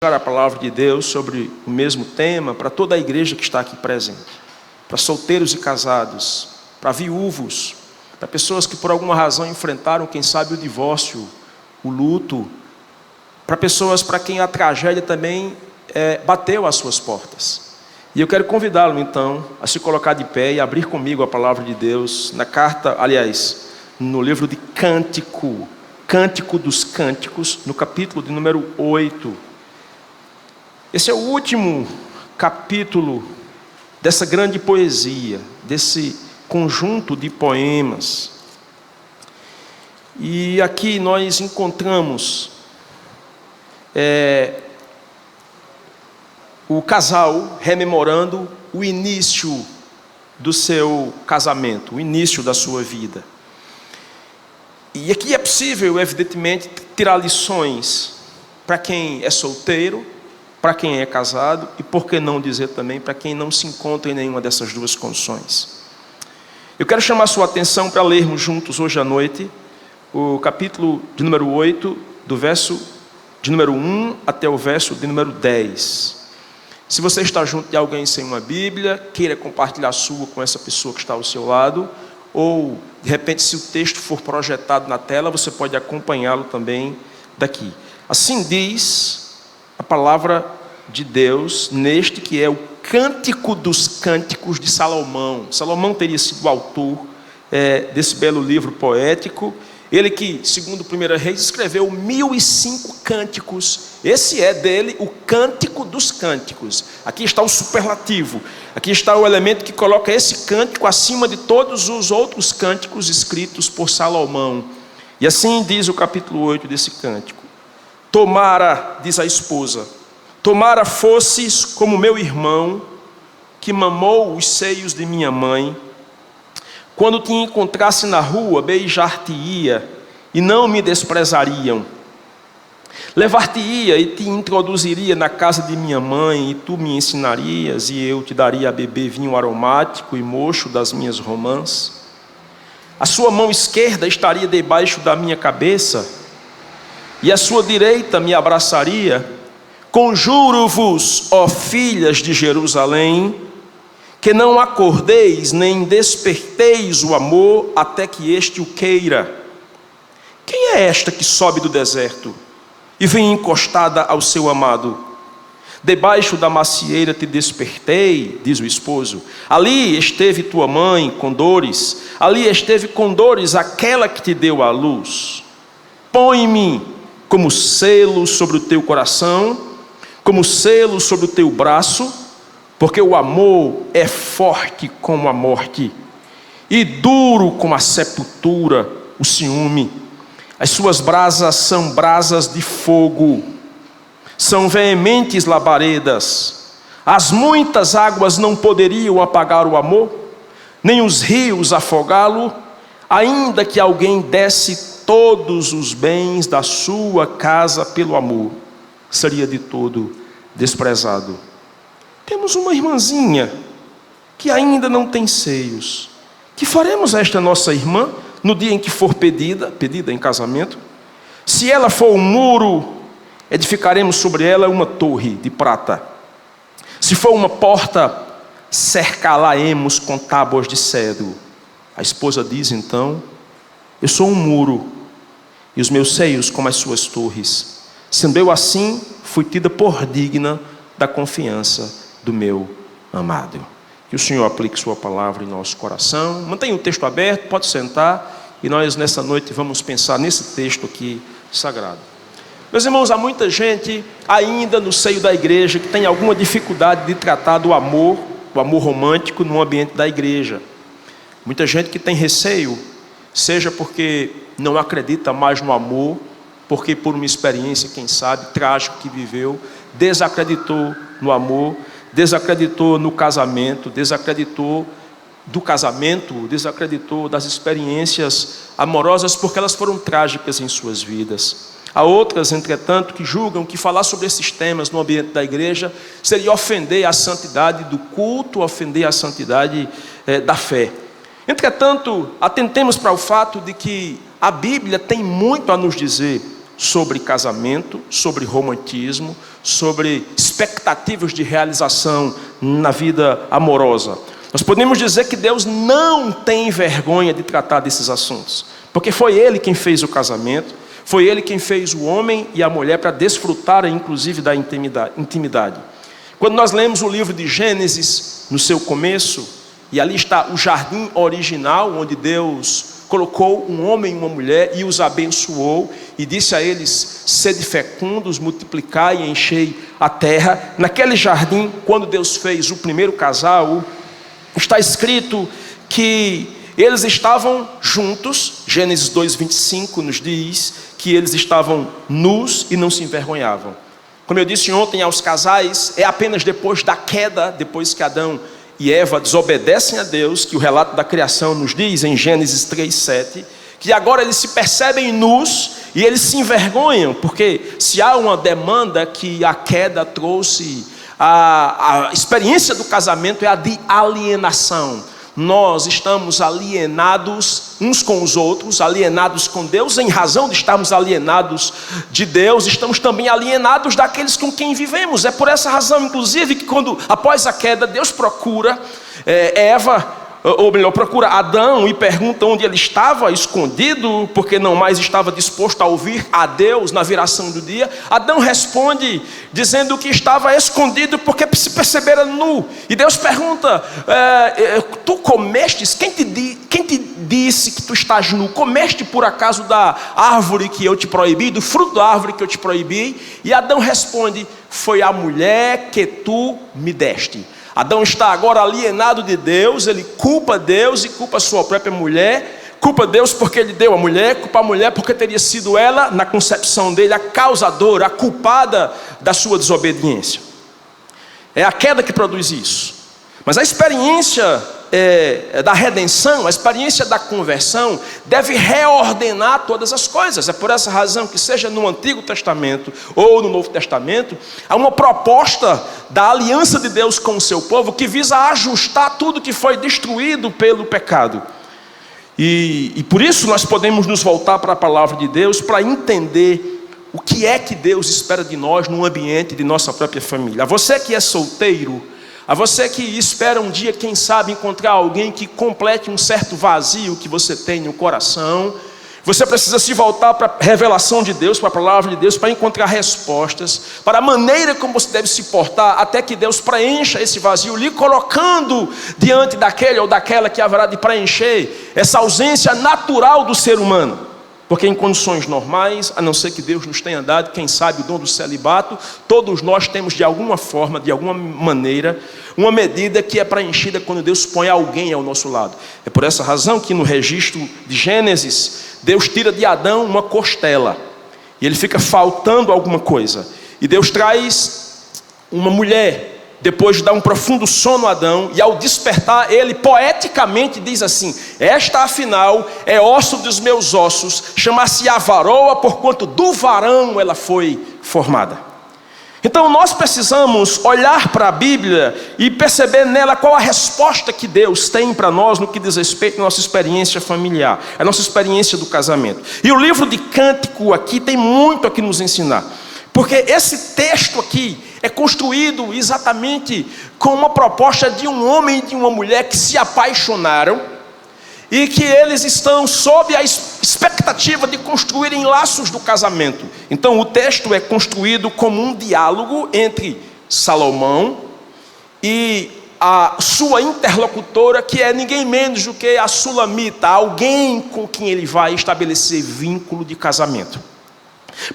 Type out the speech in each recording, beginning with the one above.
A palavra de Deus sobre o mesmo tema para toda a igreja que está aqui presente, para solteiros e casados, para viúvos, para pessoas que por alguma razão enfrentaram, quem sabe, o divórcio, o luto, para pessoas para quem a tragédia também bateu às suas portas. E eu quero convidá-lo então a se colocar de pé e abrir comigo a palavra de Deus na carta, no livro de Cântico dos Cânticos, no capítulo de número 8. Esse é o último capítulo dessa grande poesia, desse conjunto de poemas. E aqui nós encontramos o casal rememorando o início do seu casamento, o início da sua vida. E aqui é possível, evidentemente, tirar lições para quem é solteiro, para quem é casado e, por que não dizer também, para quem não se encontra em nenhuma dessas duas condições. Eu quero chamar a sua atenção para lermos juntos hoje à noite o capítulo de número 8, do verso de número 1 até o verso de número 10. Se você está junto de alguém sem uma Bíblia, queira compartilhar a sua com essa pessoa que está ao seu lado, ou, de repente, se o texto for projetado na tela, você pode acompanhá-lo também daqui. Assim diz a palavra de Deus neste que é o Cântico dos Cânticos de Salomão. Salomão teria sido o autor desse belo livro poético. Ele que, segundo o 1 Reis, escreveu 1005 cânticos. Esse é dele o Cântico dos Cânticos. Aqui está o superlativo. Aqui está o elemento que coloca esse cântico acima de todos os outros cânticos escritos por Salomão. E assim diz o capítulo 8 desse cântico. Tomara, diz a esposa, tomara fosses como meu irmão, que mamou os seios de minha mãe. Quando te encontrasse na rua, beijar-te-ia, e não me desprezariam. Levar-te-ia e te introduziria na casa de minha mãe, e tu me ensinarias, e eu te daria a beber vinho aromático e mocho das minhas romãs. A sua mão esquerda estaria debaixo da minha cabeça, e a sua direita me abraçaria. Conjuro-vos, ó filhas de Jerusalém, que não acordeis nem desperteis o amor até que este o queira. Quem é esta que sobe do deserto e vem encostada ao seu amado? Debaixo da macieira te despertei, diz o esposo. Ali esteve tua mãe com dores, ali esteve com dores aquela que te deu a luz. Põe-me como selo sobre o teu coração, como selo sobre o teu braço, porque o amor é forte como a morte, e duro como a sepultura, o ciúme. As suas brasas são brasas de fogo, são veementes labaredas. As muitas águas não poderiam apagar o amor, nem os rios afogá-lo, ainda que alguém desse todos os bens da sua casa pelo amor, seria de todo desprezado. Temos uma irmãzinha que ainda não tem seios. Que faremos a esta nossa irmã no dia em que for pedida em casamento? Se ela for um muro, edificaremos sobre ela uma torre de prata. Se for uma porta, cercá-la-emos com tábuas de cedro. A esposa diz então: eu sou um muro, e os meus seios como as suas torres. Sendo eu assim, fui tida por digna da confiança do meu amado. Que o Senhor aplique sua palavra em nosso coração. Mantenha o texto aberto, pode sentar, e nós nessa noite vamos pensar nesse texto aqui sagrado. Meus irmãos, há muita gente ainda no seio da igreja que tem alguma dificuldade de tratar do amor, o amor romântico no ambiente da igreja. Muita gente que tem receio, seja porque não acredita mais no amor, porque por uma experiência, quem sabe, trágica que viveu, desacreditou no amor, desacreditou no casamento, desacreditou do casamento, desacreditou das experiências amorosas, porque elas foram trágicas em suas vidas. Há outras, entretanto, que julgam que falar sobre esses temas no ambiente da igreja seria ofender a santidade do culto, ofender a santidade da fé. Entretanto, atentemos para o fato de que a Bíblia tem muito a nos dizer sobre casamento, sobre romantismo, sobre expectativas de realização na vida amorosa. Nós podemos dizer que Deus não tem vergonha de tratar desses assuntos, porque foi Ele quem fez o casamento, foi Ele quem fez o homem e a mulher para desfrutarem inclusive da intimidade. Quando nós lemos o livro de Gênesis, no seu começo, e ali está o jardim original, onde Deus colocou um homem e uma mulher e os abençoou e disse a eles: sede fecundos, multiplicai e enchei a terra. Naquele jardim, quando Deus fez o primeiro casal, está escrito que eles estavam juntos. Gênesis 2:25 nos diz que eles estavam nus e não se envergonhavam. Como eu disse ontem aos casais, é apenas depois da queda, depois que Adão e Eva desobedecem a Deus, que o relato da criação nos diz em Gênesis 3:7, que agora eles se percebem nus e eles se envergonham, porque se há uma demanda que a queda trouxe, a experiência do casamento é a de alienação. Nós estamos alienados uns com os outros, alienados com Deus. Em razão de estarmos alienados de Deus, estamos também alienados daqueles com quem vivemos. É por essa razão, inclusive, que quando após a queda, Deus procura procura Adão e pergunta onde ele estava escondido, porque não mais estava disposto a ouvir a Deus na viração do dia. Adão responde dizendo que estava escondido porque se percebera nu. E Deus pergunta: tu comestes? Quem te disse que tu estás nu? Comeste por acaso da árvore que eu te proibi, do fruto da árvore que eu te proibi? E Adão responde: foi a mulher que tu me deste. Adão está agora alienado de Deus, ele culpa Deus e culpa a sua própria mulher, culpa Deus porque ele deu a mulher, culpa a mulher porque teria sido ela, na concepção dele, a causadora, a culpada da sua desobediência. É a queda que produz isso. Mas a experiência da redenção, a experiência da conversão deve reordenar todas as coisas. É por essa razão que, seja no Antigo Testamento ou no Novo Testamento, há uma proposta da aliança de Deus com o seu povo que visa ajustar tudo que foi destruído pelo pecado. E por isso nós podemos nos voltar para a palavra de Deus para entender o que é que Deus espera de nós no ambiente de nossa própria família. A você que é solteiro, a você que espera um dia, quem sabe, encontrar alguém que complete um certo vazio que você tem no coração, você precisa se voltar para a revelação de Deus, para a palavra de Deus, para encontrar respostas, para a maneira como você deve se portar, até que Deus preencha esse vazio, lhe colocando diante daquele ou daquela que haverá de preencher essa ausência natural do ser humano. Porque em condições normais, a não ser que Deus nos tenha dado, quem sabe, o dom do celibato, todos nós temos de alguma forma, de alguma maneira, uma medida que é preenchida quando Deus põe alguém ao nosso lado. É por essa razão que no registro de Gênesis, Deus tira de Adão uma costela, e ele fica faltando alguma coisa. E Deus traz uma mulher, depois de dar um profundo sono a Adão, e ao despertar ele poeticamente diz assim: esta afinal é osso dos meus ossos, chamar-se-á varoa, porquanto do varão ela foi formada. Então nós precisamos olhar para a Bíblia e perceber nela qual a resposta que Deus tem para nós no que diz respeito à nossa experiência familiar, a nossa experiência do casamento. E o livro de Cântico aqui tem muito a que nos ensinar, porque esse texto aqui é construído exatamente com uma proposta de um homem e de uma mulher que se apaixonaram e que eles estão sob a expectativa de construírem laços do casamento. Então o texto é construído como um diálogo entre Salomão e a sua interlocutora, que é ninguém menos do que a Sulamita, alguém com quem ele vai estabelecer vínculo de casamento.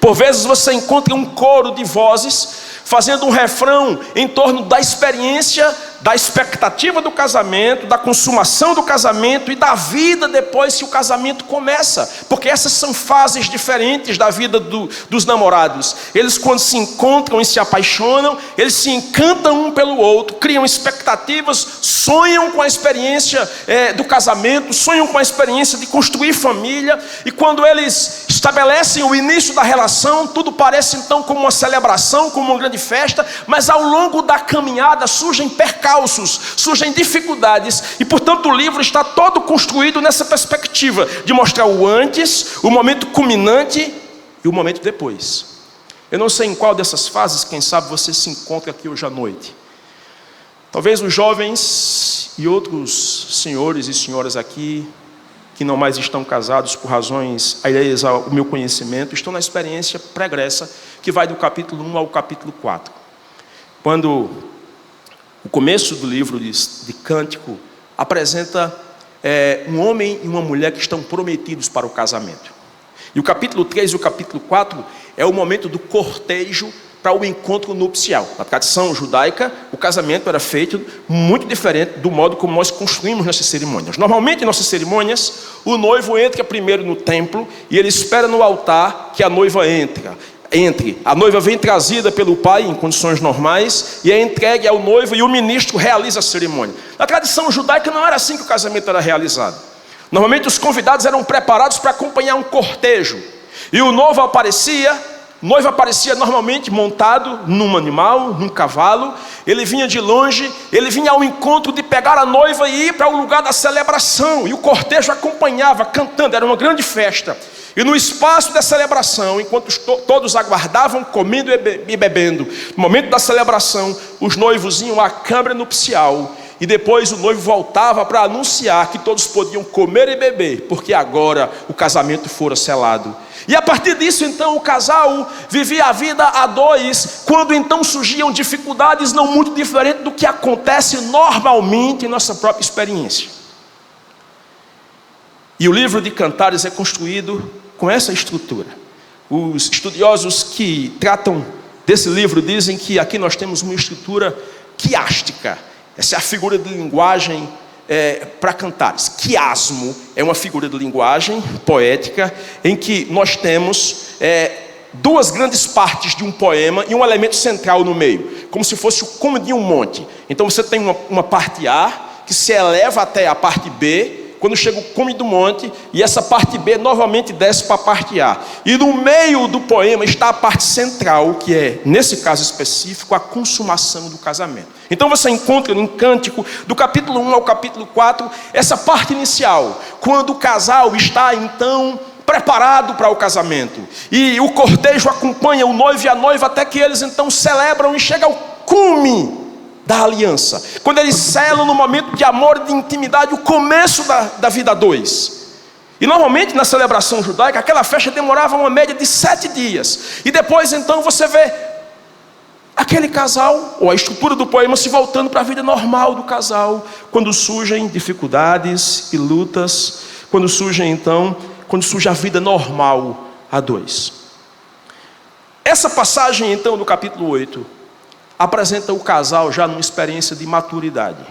Por vezes você encontra um coro de vozes fazendo um refrão em torno da experiência, da expectativa do casamento, da consumação do casamento e da vida depois que o casamento começa, porque essas são fases diferentes da vida dos namorados. Eles, quando se encontram e se apaixonam, eles se encantam um pelo outro, criam expectativas, sonham com a experiência do casamento, sonham com a experiência de construir família, e quando eles estabelecem o início da relação, tudo parece então como uma celebração, como uma grande festa, mas ao longo da caminhada surgem percalços, surgem dificuldades, e portanto o livro está todo construído nessa perspectiva de mostrar o antes, o momento culminante e o momento depois. Eu não sei em qual dessas fases, quem sabe você se encontra aqui hoje à noite. Talvez os jovens e outros senhores e senhoras aqui, que não mais estão casados por razões alheias ao meu conhecimento, estão na experiência pregressa, que vai do capítulo 1 ao capítulo 4. Quando o começo do livro de Cântico apresenta um homem e uma mulher que estão prometidos para o casamento. E o capítulo 3 e o capítulo 4 é o momento do cortejo para o encontro nupcial. Na tradição judaica, o casamento era feito muito diferente do modo como nós construímos nossas cerimônias. Normalmente, em nossas cerimônias, o noivo entra primeiro no templo e ele espera no altar que a noiva entre. A noiva vem trazida pelo pai em condições normais e é entregue ao noivo e o ministro realiza a cerimônia. Na tradição judaica não era assim que o casamento era realizado. Normalmente os convidados eram preparados para acompanhar um cortejo. E o noivo aparecia normalmente montado num animal, num cavalo. Ele vinha de longe, ele vinha ao encontro de pegar a noiva e ir para o lugar da celebração. E o cortejo acompanhava, cantando, era uma grande festa. E no espaço da celebração, enquanto todos aguardavam, comendo e bebendo, no momento da celebração, os noivos iam à câmara nupcial. E depois o noivo voltava para anunciar que todos podiam comer e beber, porque agora o casamento fora selado. E a partir disso, então, o casal vivia a vida a dois, quando então surgiam dificuldades não muito diferentes do que acontece normalmente em nossa própria experiência. E o livro de Cantares é construído com essa estrutura. Os estudiosos que tratam desse livro dizem que aqui nós temos uma estrutura quiástica. Essa é a figura de linguagem para Cantares. Quiasmo é uma figura de linguagem poética em que nós temos duas grandes partes de um poema e um elemento central no meio, como se fosse o cume de um monte. Então você tem uma parte A que se eleva até a parte B, quando chega o cume do monte, e essa parte B novamente desce para a parte A. E no meio do poema está a parte central, que é, nesse caso específico, a consumação do casamento. Então você encontra no Cântico, do capítulo 1 ao capítulo 4, essa parte inicial, quando o casal está então preparado para o casamento. E o cortejo acompanha o noivo e a noiva até que eles então celebram e chega ao cume da aliança, quando eles selam no momento de amor e de intimidade, o começo da vida a dois. E normalmente na celebração judaica, aquela festa demorava uma média de 7 dias. E depois então você vê aquele casal, ou a estrutura do poema se voltando para a vida normal do casal, quando surgem dificuldades e lutas, quando surge a vida normal a dois. Essa passagem então do capítulo 8 apresenta o casal já numa experiência de maturidade.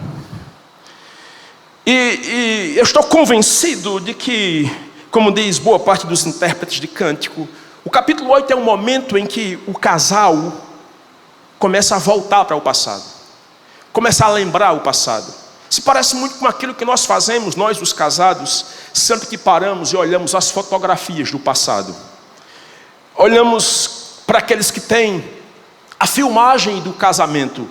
E eu estou convencido de que, como diz boa parte dos intérpretes de Cântico, o capítulo 8 é um momento em que o casal começa a voltar para o passado, começa a lembrar o passado. Se parece muito com aquilo que nós fazemos, nós os casados, sempre que paramos e olhamos as fotografias do passado. Olhamos para aqueles que têm a filmagem do casamento,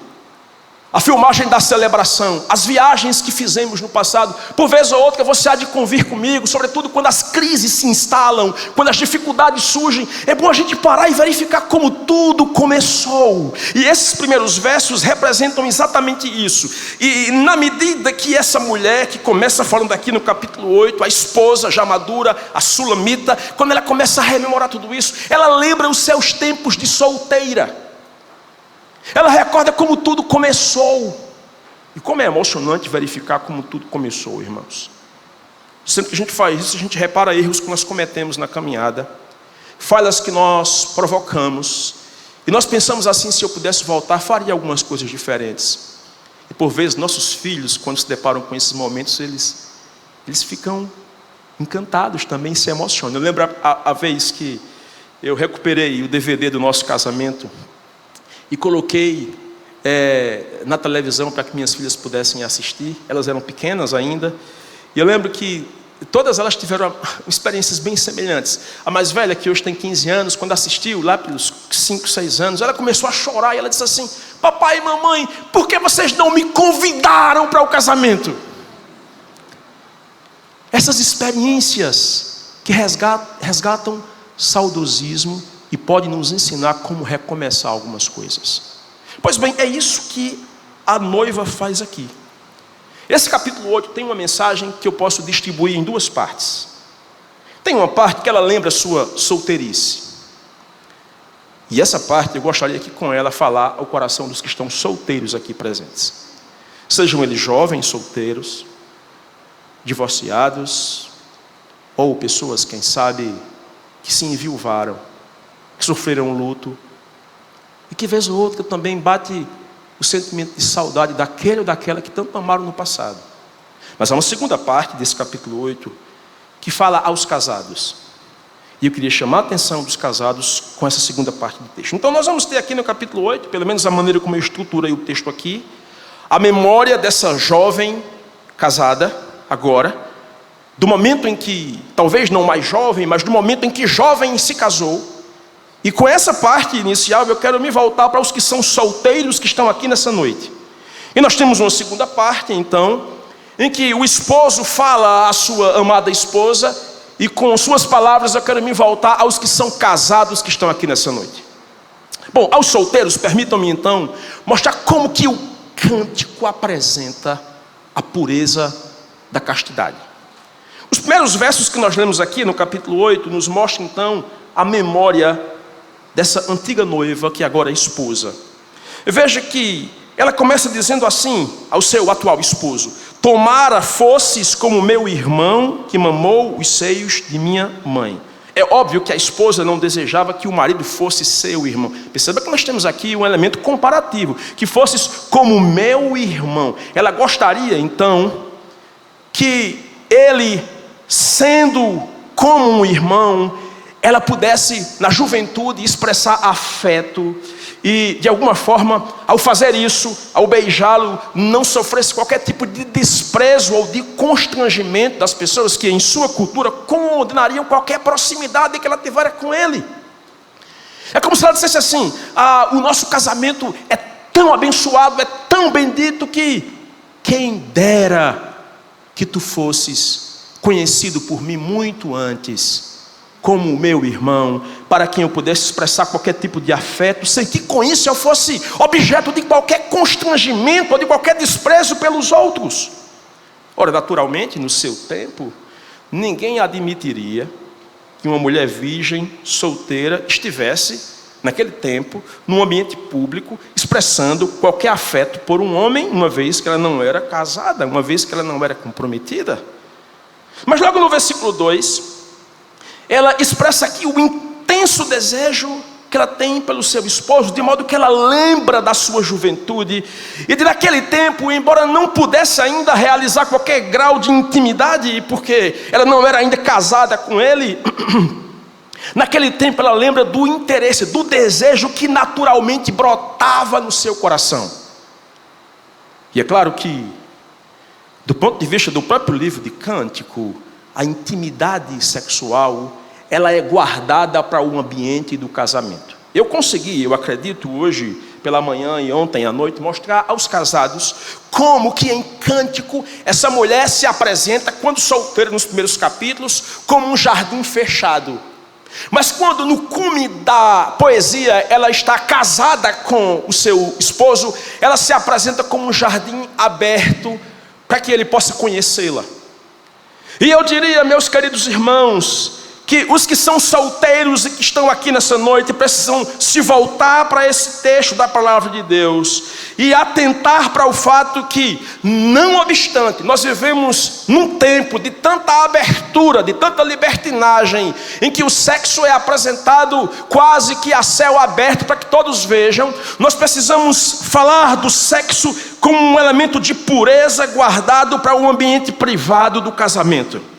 a filmagem da celebração, as viagens que fizemos no passado. Por vez ou outra você há de convir comigo, sobretudo quando as crises se instalam, quando as dificuldades surgem, é bom a gente parar e verificar como tudo começou. E esses primeiros versos representam exatamente isso. E na medida que essa mulher, que começa falando aqui no capítulo 8, a esposa já madura, a sulamita, quando ela começa a rememorar tudo isso, ela lembra os seus tempos de solteira. Ela recorda como tudo começou. E como é emocionante verificar como tudo começou, irmãos. Sempre que a gente faz isso, a gente repara erros que nós cometemos na caminhada, falhas que nós provocamos. E nós pensamos assim: se eu pudesse voltar, faria algumas coisas diferentes. E por vezes nossos filhos, quando se deparam com esses momentos, eles ficam encantados também, se emocionam. Eu lembro a vez que eu recuperei o DVD do nosso casamento e coloquei na televisão para que minhas filhas pudessem assistir. Elas eram pequenas ainda. E eu lembro que todas elas tiveram experiências bem semelhantes. A mais velha, que hoje tem 15 anos, quando assistiu, lá pelos 5, 6 anos, ela começou a chorar e ela disse assim: papai e mamãe, por que vocês não me convidaram para o casamento? Essas experiências que resgatam saudosismo e pode nos ensinar como recomeçar algumas coisas. Pois bem, é isso que a noiva faz aqui. Esse capítulo 8 tem uma mensagem que eu posso distribuir em duas partes. Tem uma parte que ela lembra a sua solteirice. E essa parte eu gostaria que com ela falar ao coração dos que estão solteiros aqui presentes. Sejam eles jovens solteiros, divorciados, ou pessoas, quem sabe, que se enviuvaram, que sofreram luto, e que vez ou outra também bate o sentimento de saudade daquele ou daquela que tanto amaram no passado. Mas há uma segunda parte desse capítulo 8 que fala aos casados. E eu queria chamar a atenção dos casados com essa segunda parte do texto. Então nós vamos ter aqui no capítulo 8, pelo menos a maneira como eu estruturei o texto aqui, a memória dessa jovem casada, agora, do momento em que, talvez não mais jovem, mas do momento em que jovem se casou. E com essa parte inicial eu quero me voltar para os que são solteiros que estão aqui nessa noite. E nós temos uma segunda parte, então, em que o esposo fala à sua amada esposa, e com suas palavras eu quero me voltar aos que são casados que estão aqui nessa noite. Bom, aos solteiros, permitam-me então mostrar como que o cântico apresenta a pureza da castidade. Os primeiros versos que nós lemos aqui no capítulo 8 nos mostram então a memória dessa antiga noiva que agora é esposa. Veja que ela começa dizendo assim ao seu atual esposo: tomara fosses como meu irmão que mamou os seios de minha mãe. É óbvio que a esposa não desejava que o marido fosse seu irmão. Perceba que nós temos aqui um elemento comparativo, que fosses como meu irmão. Ela gostaria então que ele, sendo como um irmão, ela pudesse na juventude expressar afeto e de alguma forma, ao fazer isso, ao beijá-lo, não sofresse qualquer tipo de desprezo ou de constrangimento das pessoas que em sua cultura condenariam qualquer proximidade que ela tivesse com ele. É como se ela dissesse assim: o nosso casamento é tão abençoado, é tão bendito, que quem dera que tu fosses conhecido por mim muito antes como meu irmão, para quem eu pudesse expressar qualquer tipo de afeto, sem que com isso eu fosse objeto de qualquer constrangimento ou de qualquer desprezo pelos outros. Ora, naturalmente, no seu tempo, ninguém admitiria que uma mulher virgem, solteira, estivesse, naquele tempo, num ambiente público, expressando qualquer afeto por um homem, uma vez que ela não era casada, uma vez que ela não era comprometida. Mas logo no versículo 2, ela expressa aqui o intenso desejo que ela tem pelo seu esposo, de modo que ela lembra da sua juventude e de naquele tempo, embora não pudesse ainda realizar qualquer grau de intimidade, porque ela não era ainda casada com ele, naquele tempo ela lembra do interesse, do desejo que naturalmente brotava no seu coração. E é claro que, do ponto de vista do próprio livro de Cântico, a intimidade sexual, ela é guardada para o ambiente do casamento. Eu consegui, eu acredito, hoje pela manhã e ontem à noite, mostrar aos casados como que em Cântico essa mulher se apresenta, quando solteira nos primeiros capítulos, como um jardim fechado. Mas quando no cume da poesia ela está casada com o seu esposo, ela se apresenta como um jardim aberto para que ele possa conhecê-la. E eu diria, meus queridos irmãos, que os que são solteiros e que estão aqui nessa noite precisam se voltar para esse texto da palavra de Deus e atentar para o fato que, não obstante, nós vivemos num tempo de tanta abertura, de tanta libertinagem, em que o sexo é apresentado quase que a céu aberto para que todos vejam. Nós precisamos falar do sexo como um elemento de pureza guardado para o ambiente privado do casamento.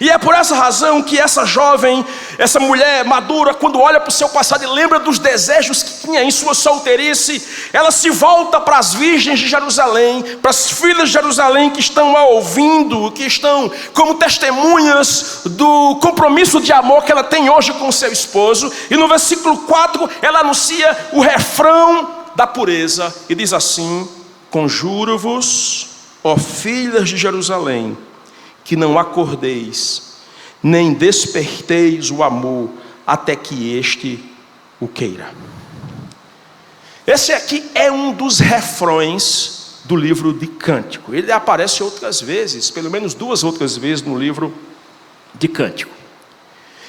E é por essa razão que essa jovem, essa mulher madura, quando olha para o seu passado e lembra dos desejos que tinha em sua solteirice, ela se volta para as virgens de Jerusalém, para as filhas de Jerusalém que estão a ouvindo, que estão como testemunhas do compromisso de amor que ela tem hoje com seu esposo. E no versículo 4 ela anuncia o refrão da pureza e diz assim: conjuro-vos, ó filhas de Jerusalém, que não acordeis, nem desperteis o amor até que este o queira. Esse aqui é um dos refrões do livro de Cântico. Ele aparece outras vezes, pelo menos 2 outras vezes no livro de Cântico.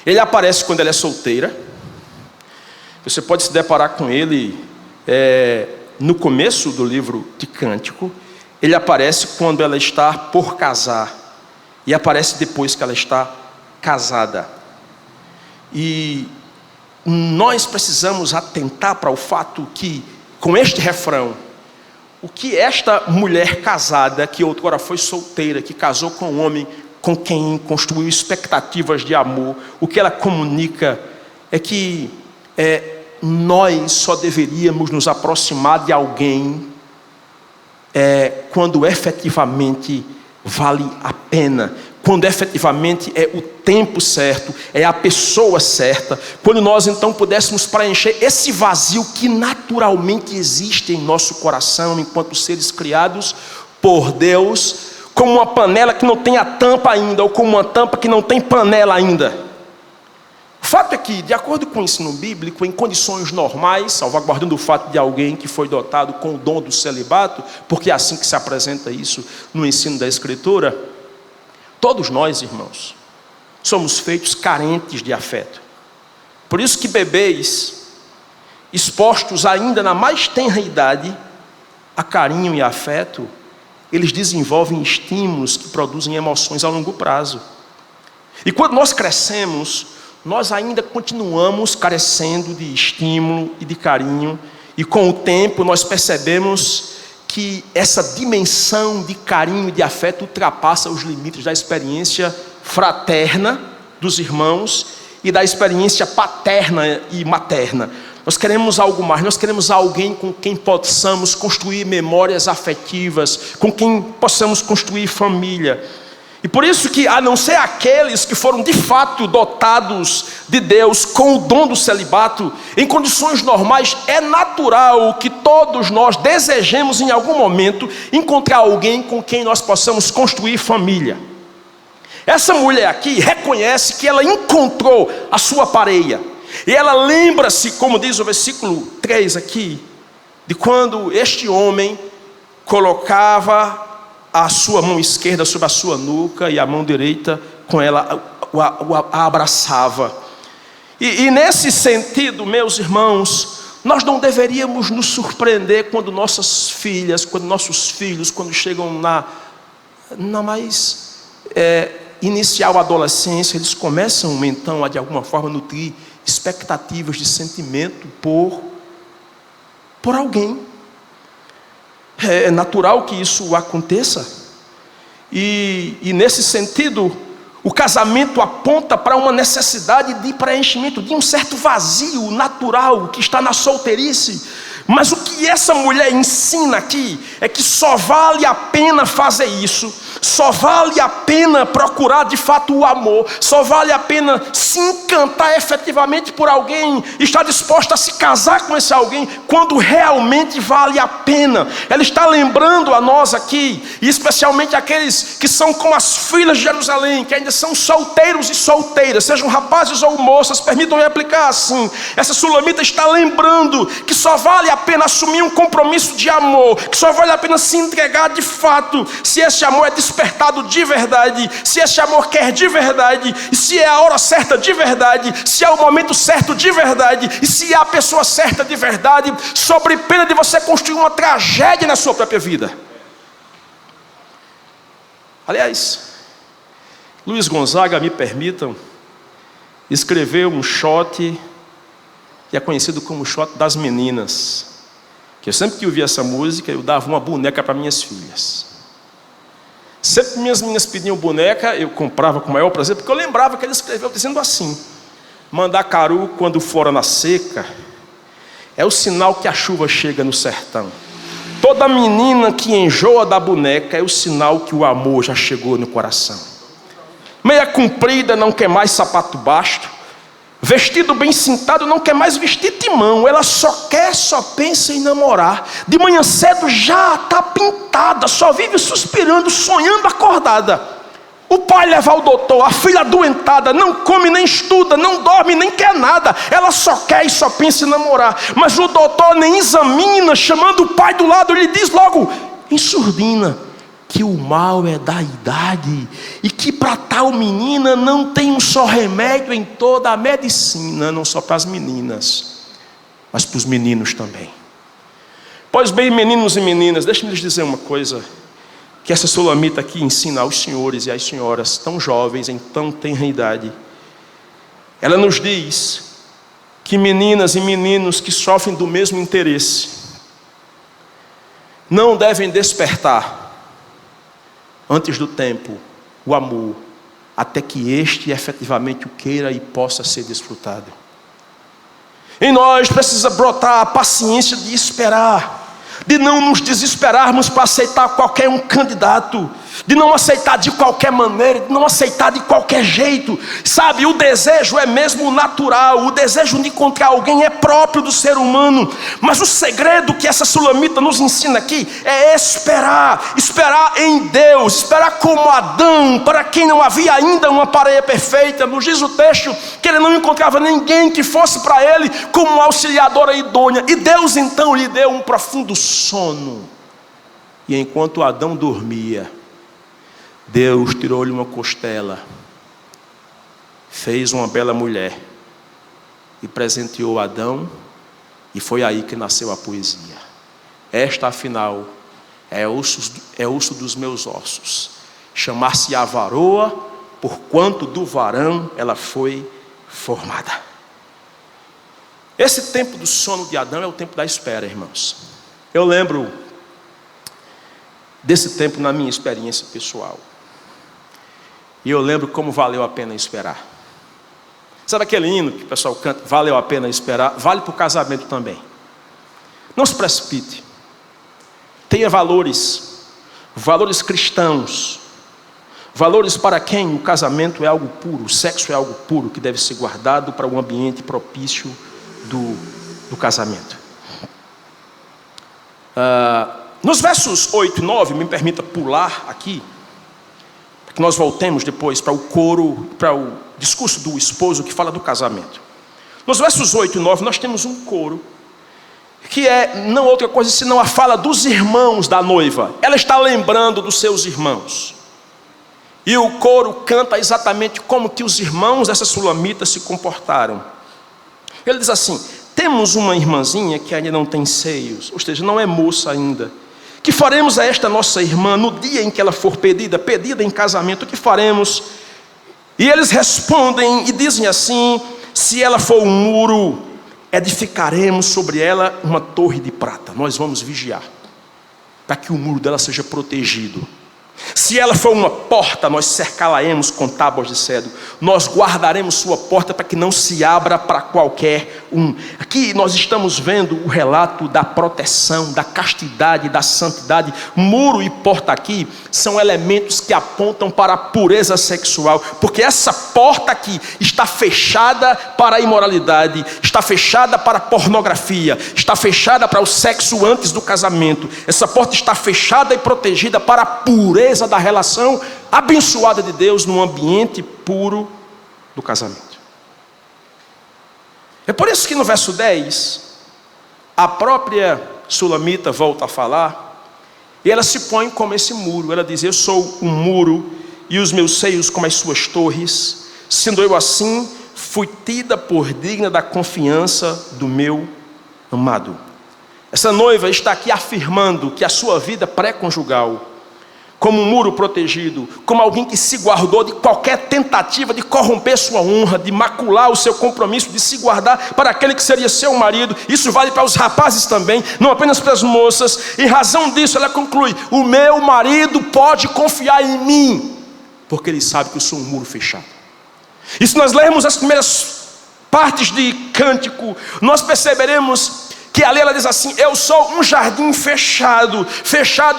Ele aparece quando ela é solteira. Você pode se deparar com ele no começo do livro de Cântico. Ele aparece quando ela está por casar. E aparece depois que ela está casada. E nós precisamos atentar para o fato que, com este refrão, o que esta mulher casada, que outrora foi solteira, que casou com um homem com quem construiu expectativas de amor, o que ela comunica é que nós só deveríamos nos aproximar de alguém quando efetivamente vale a pena, quando efetivamente é o tempo certo, é a pessoa certa, quando nós então pudéssemos preencher esse vazio que naturalmente existe em nosso coração enquanto seres criados por Deus, como uma panela que não tem a tampa ainda, ou como uma tampa que não tem panela ainda. O fato é que, de acordo com o ensino bíblico, em condições normais, salvaguardando o fato de alguém que foi dotado com o dom do celibato, porque é assim que se apresenta isso no ensino da Escritura, todos nós, irmãos, somos feitos carentes de afeto. Por isso que bebês, expostos ainda na mais tenra idade a carinho e afeto, eles desenvolvem estímulos que produzem emoções a longo prazo. E quando nós crescemos, nós ainda continuamos carecendo de estímulo e de carinho, e com o tempo nós percebemos que essa dimensão de carinho e de afeto ultrapassa os limites da experiência fraterna dos irmãos e da experiência paterna e materna. Nós queremos algo mais, nós queremos alguém com quem possamos construir memórias afetivas, com quem possamos construir família. E por isso que, a não ser aqueles que foram de fato dotados de Deus com o dom do celibato, em condições normais, é natural que todos nós desejemos em algum momento encontrar alguém com quem nós possamos construir família. Essa mulher aqui reconhece que ela encontrou a sua pareia. E ela lembra-se, como diz o versículo 3 aqui, de quando este homem colocava a sua mão esquerda sobre a sua nuca e a mão direita com ela a abraçava. E nesse sentido, meus irmãos, nós não deveríamos nos surpreender quando nossas filhas, quando nossos filhos, quando chegam na mais inicial adolescência, eles começam então a de alguma forma nutrir expectativas de sentimento por alguém. É natural que isso aconteça. E nesse sentido, o casamento aponta para uma necessidade de preenchimento, de um certo vazio natural que está na solteirice. Mas o que essa mulher ensina aqui é que só vale a pena fazer isso, só vale a pena procurar de fato o amor, só vale a pena se encantar efetivamente por alguém, estar disposta a se casar com esse alguém, quando realmente vale a pena. Ela está lembrando a nós aqui, e especialmente aqueles que são como as filhas de Jerusalém, que ainda são solteiros e solteiras, sejam rapazes ou moças, permitam-me aplicar assim. Essa sulamita está lembrando que só vale a pena assumir um compromisso de amor, que só vale a pena se entregar de fato, se esse amor é despertado de verdade, se esse amor quer de verdade, e se é a hora certa de verdade, se é o momento certo de verdade, e se é a pessoa certa de verdade, sobre pena de você construir uma tragédia na sua própria vida. Aliás, Luiz Gonzaga, me permitam, escreveu um shot que é conhecido como shot das meninas, que eu sempre que ouvia essa música, eu dava uma boneca para minhas filhas. Sempre que minhas meninas pediam boneca, eu comprava com o maior prazer, porque eu lembrava que ele escreveu dizendo assim: Mandacaru, quando fora na seca, é o sinal que a chuva chega no sertão. Toda menina que enjoa da boneca é o sinal que o amor já chegou no coração. Meia comprida não quer mais sapato baixo, vestido bem cintado não quer mais vestir timão, ela só pensa em namorar. De manhã cedo já está pintada, só vive suspirando, sonhando acordada. O pai leva ao doutor, a filha adoentada, não come nem estuda, não dorme nem quer nada. Ela só quer e só pensa em namorar. Mas o doutor nem examina, chamando o pai do lado, ele diz logo, em surdina, que o mal é da idade e que para tal menina não tem um só remédio em toda a medicina, não só para as meninas, mas para os meninos também. Pois bem, meninos e meninas, deixe-me lhes dizer uma coisa, que essa sulamita aqui ensina aos senhores e às senhoras tão jovens, em tão tenra idade. Ela nos diz que meninas e meninos que sofrem do mesmo interesse não devem despertar antes do tempo o amor, até que este efetivamente o queira e possa ser desfrutado. Em nós precisa brotar a paciência de esperar, de não nos desesperarmos para aceitar qualquer um candidato, de não aceitar de qualquer maneira, de não aceitar de qualquer jeito. Sabe, o desejo é mesmo natural, o desejo de encontrar alguém é próprio do ser humano. Mas o segredo que essa sulamita nos ensina aqui é esperar em Deus, esperar como Adão, para quem não havia ainda uma pareia perfeita. Nos diz o texto que ele não encontrava ninguém que fosse para ele como uma auxiliadora idônea, e Deus então lhe deu um profundo sono. E enquanto Adão dormia, Deus tirou-lhe uma costela, fez uma bela mulher e presenteou Adão, e foi aí que nasceu a poesia. Esta, afinal, é osso dos meus ossos, chamar-se-á varoa, porquanto do varão ela foi formada. Esse tempo do sono de Adão é o tempo da espera, irmãos. Eu lembro desse tempo na minha experiência pessoal. E eu lembro como valeu a pena esperar. Sabe aquele hino que o pessoal canta, valeu a pena esperar? Vale para o casamento também. Não se precipite. Tenha valores cristãos. Valores para quem o casamento é algo puro, o sexo é algo puro, que deve ser guardado para um ambiente propício do casamento. Nos versos 8 e 9, me permita pular aqui, para que nós voltemos depois para o coro, para o discurso do esposo que fala do casamento. Nos versos 8 e 9 nós temos um coro, que é não outra coisa senão a fala dos irmãos da noiva. Ela está lembrando dos seus irmãos. E o coro canta exatamente como que os irmãos dessa sulamita se comportaram. Ele diz assim: temos uma irmãzinha que ainda não tem seios, ou seja, não é moça ainda. Que faremos a esta nossa irmã no dia em que ela for pedida em casamento? O que faremos? E eles respondem e dizem assim: se ela for um muro, edificaremos sobre ela uma torre de prata. Nós vamos vigiar para que o muro dela seja protegido. Se ela for uma porta, nós cercá-la-emos com tábuas de cedro. Nós guardaremos sua porta para que não se abra para qualquer um. Aqui nós estamos vendo o relato da proteção, da castidade, da santidade. Muro e porta aqui são elementos que apontam para a pureza sexual, porque essa porta aqui está fechada para a imoralidade, está fechada para a pornografia, está fechada para o sexo antes do casamento. Essa porta está fechada e protegida para a pureza da relação abençoada de Deus no ambiente puro do casamento. É por isso que no verso 10 a própria sulamita volta a falar, e ela se põe como esse muro. Ela diz: eu sou um muro e os meus seios como as suas torres, sendo eu assim, fui tida por digna da confiança do meu amado. Essa noiva está aqui afirmando que a sua vida pré-conjugal, como um muro protegido, como alguém que se guardou de qualquer tentativa de corromper sua honra, de macular o seu compromisso, de se guardar para aquele que seria seu marido. Isso vale para os rapazes também, não apenas para as moças. Em razão disso ela conclui: o meu marido pode confiar em mim, porque ele sabe que eu sou um muro fechado. E se nós lermos as primeiras partes de Cântico, nós perceberemos que ali ela diz assim: eu sou um jardim fechado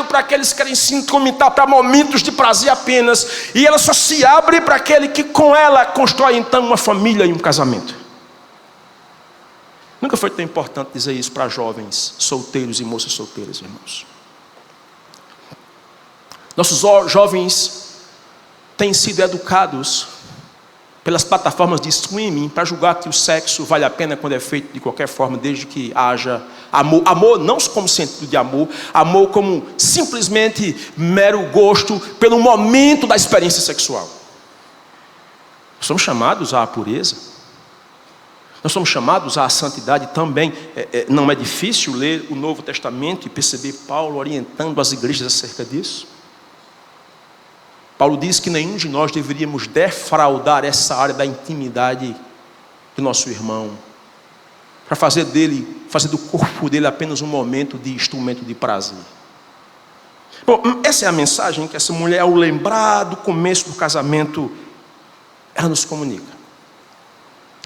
para aqueles que querem se intrometer para momentos de prazer apenas, e ela só se abre para aquele que com ela constrói então uma família e um casamento. Nunca foi tão importante dizer isso para jovens solteiros e moças solteiras, irmãos. Nossos jovens têm sido educados pelas plataformas de streaming para julgar que o sexo vale a pena quando é feito de qualquer forma, desde que haja amor. Amor não como sentido de amor, amor como simplesmente mero gosto pelo momento da experiência sexual. Nós somos chamados à pureza. Nós somos chamados à santidade também. Não é difícil ler o Novo Testamento e perceber Paulo orientando as igrejas acerca disso. Paulo diz que nenhum de nós deveríamos defraudar essa área da intimidade do nosso irmão, para fazer do corpo dele apenas um momento de instrumento de prazer. Bom, essa é a mensagem que essa mulher, ao lembrar do começo do casamento, ela nos comunica.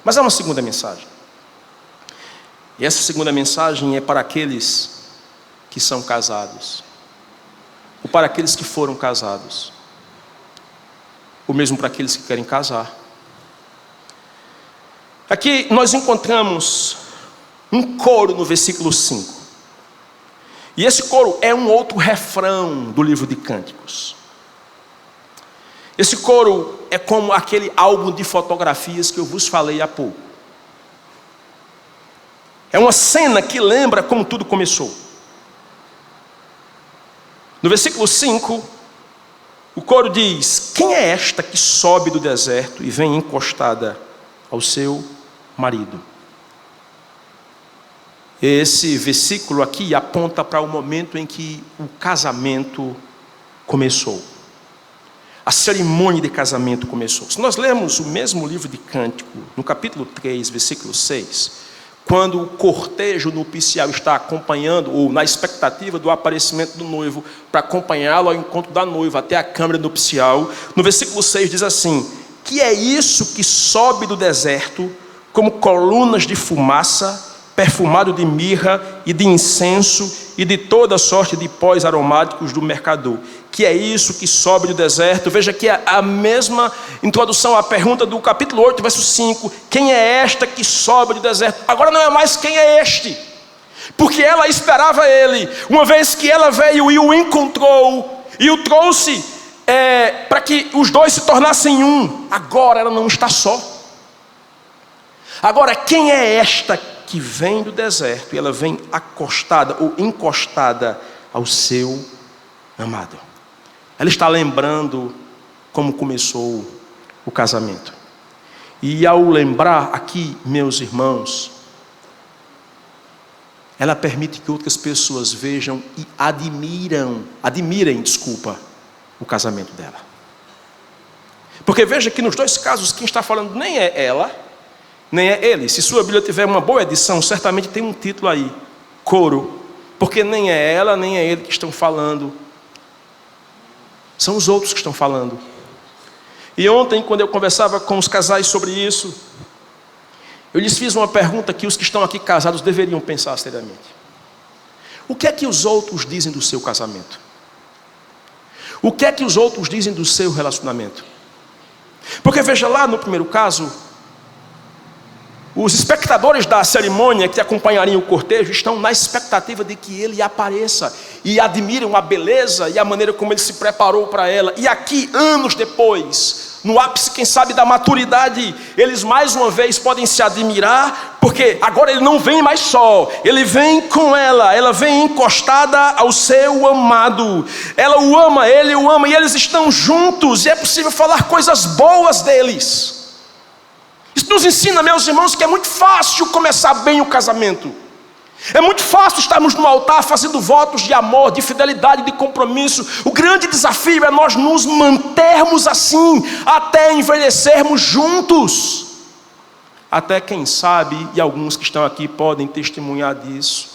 Mas há uma segunda mensagem. E essa segunda mensagem é para aqueles que são casados, ou para aqueles que foram casados, ou mesmo para aqueles que querem casar. Aqui nós encontramos um coro no versículo 5. E esse coro é um outro refrão do livro de Cânticos. Esse coro é como aquele álbum de fotografias que eu vos falei há pouco. É uma cena que lembra como tudo começou. No versículo 5, o coro diz: quem é esta que sobe do deserto e vem encostada ao seu marido? Esse versículo aqui aponta para o momento em que o casamento começou. A cerimônia de casamento começou. Se nós lermos o mesmo livro de Cântico, no capítulo 3, versículo 6, quando o cortejo nupcial está acompanhando, ou na expectativa do aparecimento do noivo, para acompanhá-lo ao encontro da noiva até a câmara nupcial, no versículo 6 diz assim: que é isso que sobe do deserto, como colunas de fumaça, perfumado de mirra e de incenso e de toda sorte de pós aromáticos do mercador. Que é isso que sobe do deserto? Veja que é a mesma introdução à pergunta do capítulo 8, verso 5. Quem é esta que sobe do deserto? Agora não é mais quem é este, porque ela esperava ele, uma vez que ela veio e o encontrou e o trouxe para que os dois se tornassem um. Agora ela não está só. Agora, quem é esta que vem do deserto e ela vem acostada ou encostada ao seu amado? Ela está lembrando como começou o casamento. E ao lembrar aqui, meus irmãos, ela permite que outras pessoas vejam e admirem o casamento dela. Porque veja que nos dois casos quem está falando nem é ela, nem é ele. Se sua Bíblia tiver uma boa edição, certamente tem um título aí, coro, porque nem é ela, nem é ele que estão falando. São os outros que estão falando. E ontem, quando eu conversava com os casais sobre isso, eu lhes fiz uma pergunta que os que estão aqui casados deveriam pensar seriamente. O que é que os outros dizem do seu casamento? O que é que os outros dizem do seu relacionamento? Porque veja lá no primeiro caso, os espectadores da cerimônia que acompanhariam o cortejo estão na expectativa de que ele apareça e admiram a beleza e a maneira como ele se preparou para ela. E aqui, anos depois, no ápice, quem sabe, da maturidade, eles mais uma vez podem se admirar, porque agora ele não vem mais só, ele vem com ela vem encostada ao seu amado. Ela o ama, ele o ama, e eles estão juntos, e é possível falar coisas boas deles. Isso nos ensina, meus irmãos, que é muito fácil começar bem o casamento. É muito fácil estarmos no altar fazendo votos de amor, de fidelidade, de compromisso. O grande desafio é nós nos mantermos assim até envelhecermos juntos. Até, quem sabe, e alguns que estão aqui podem testemunhar disso,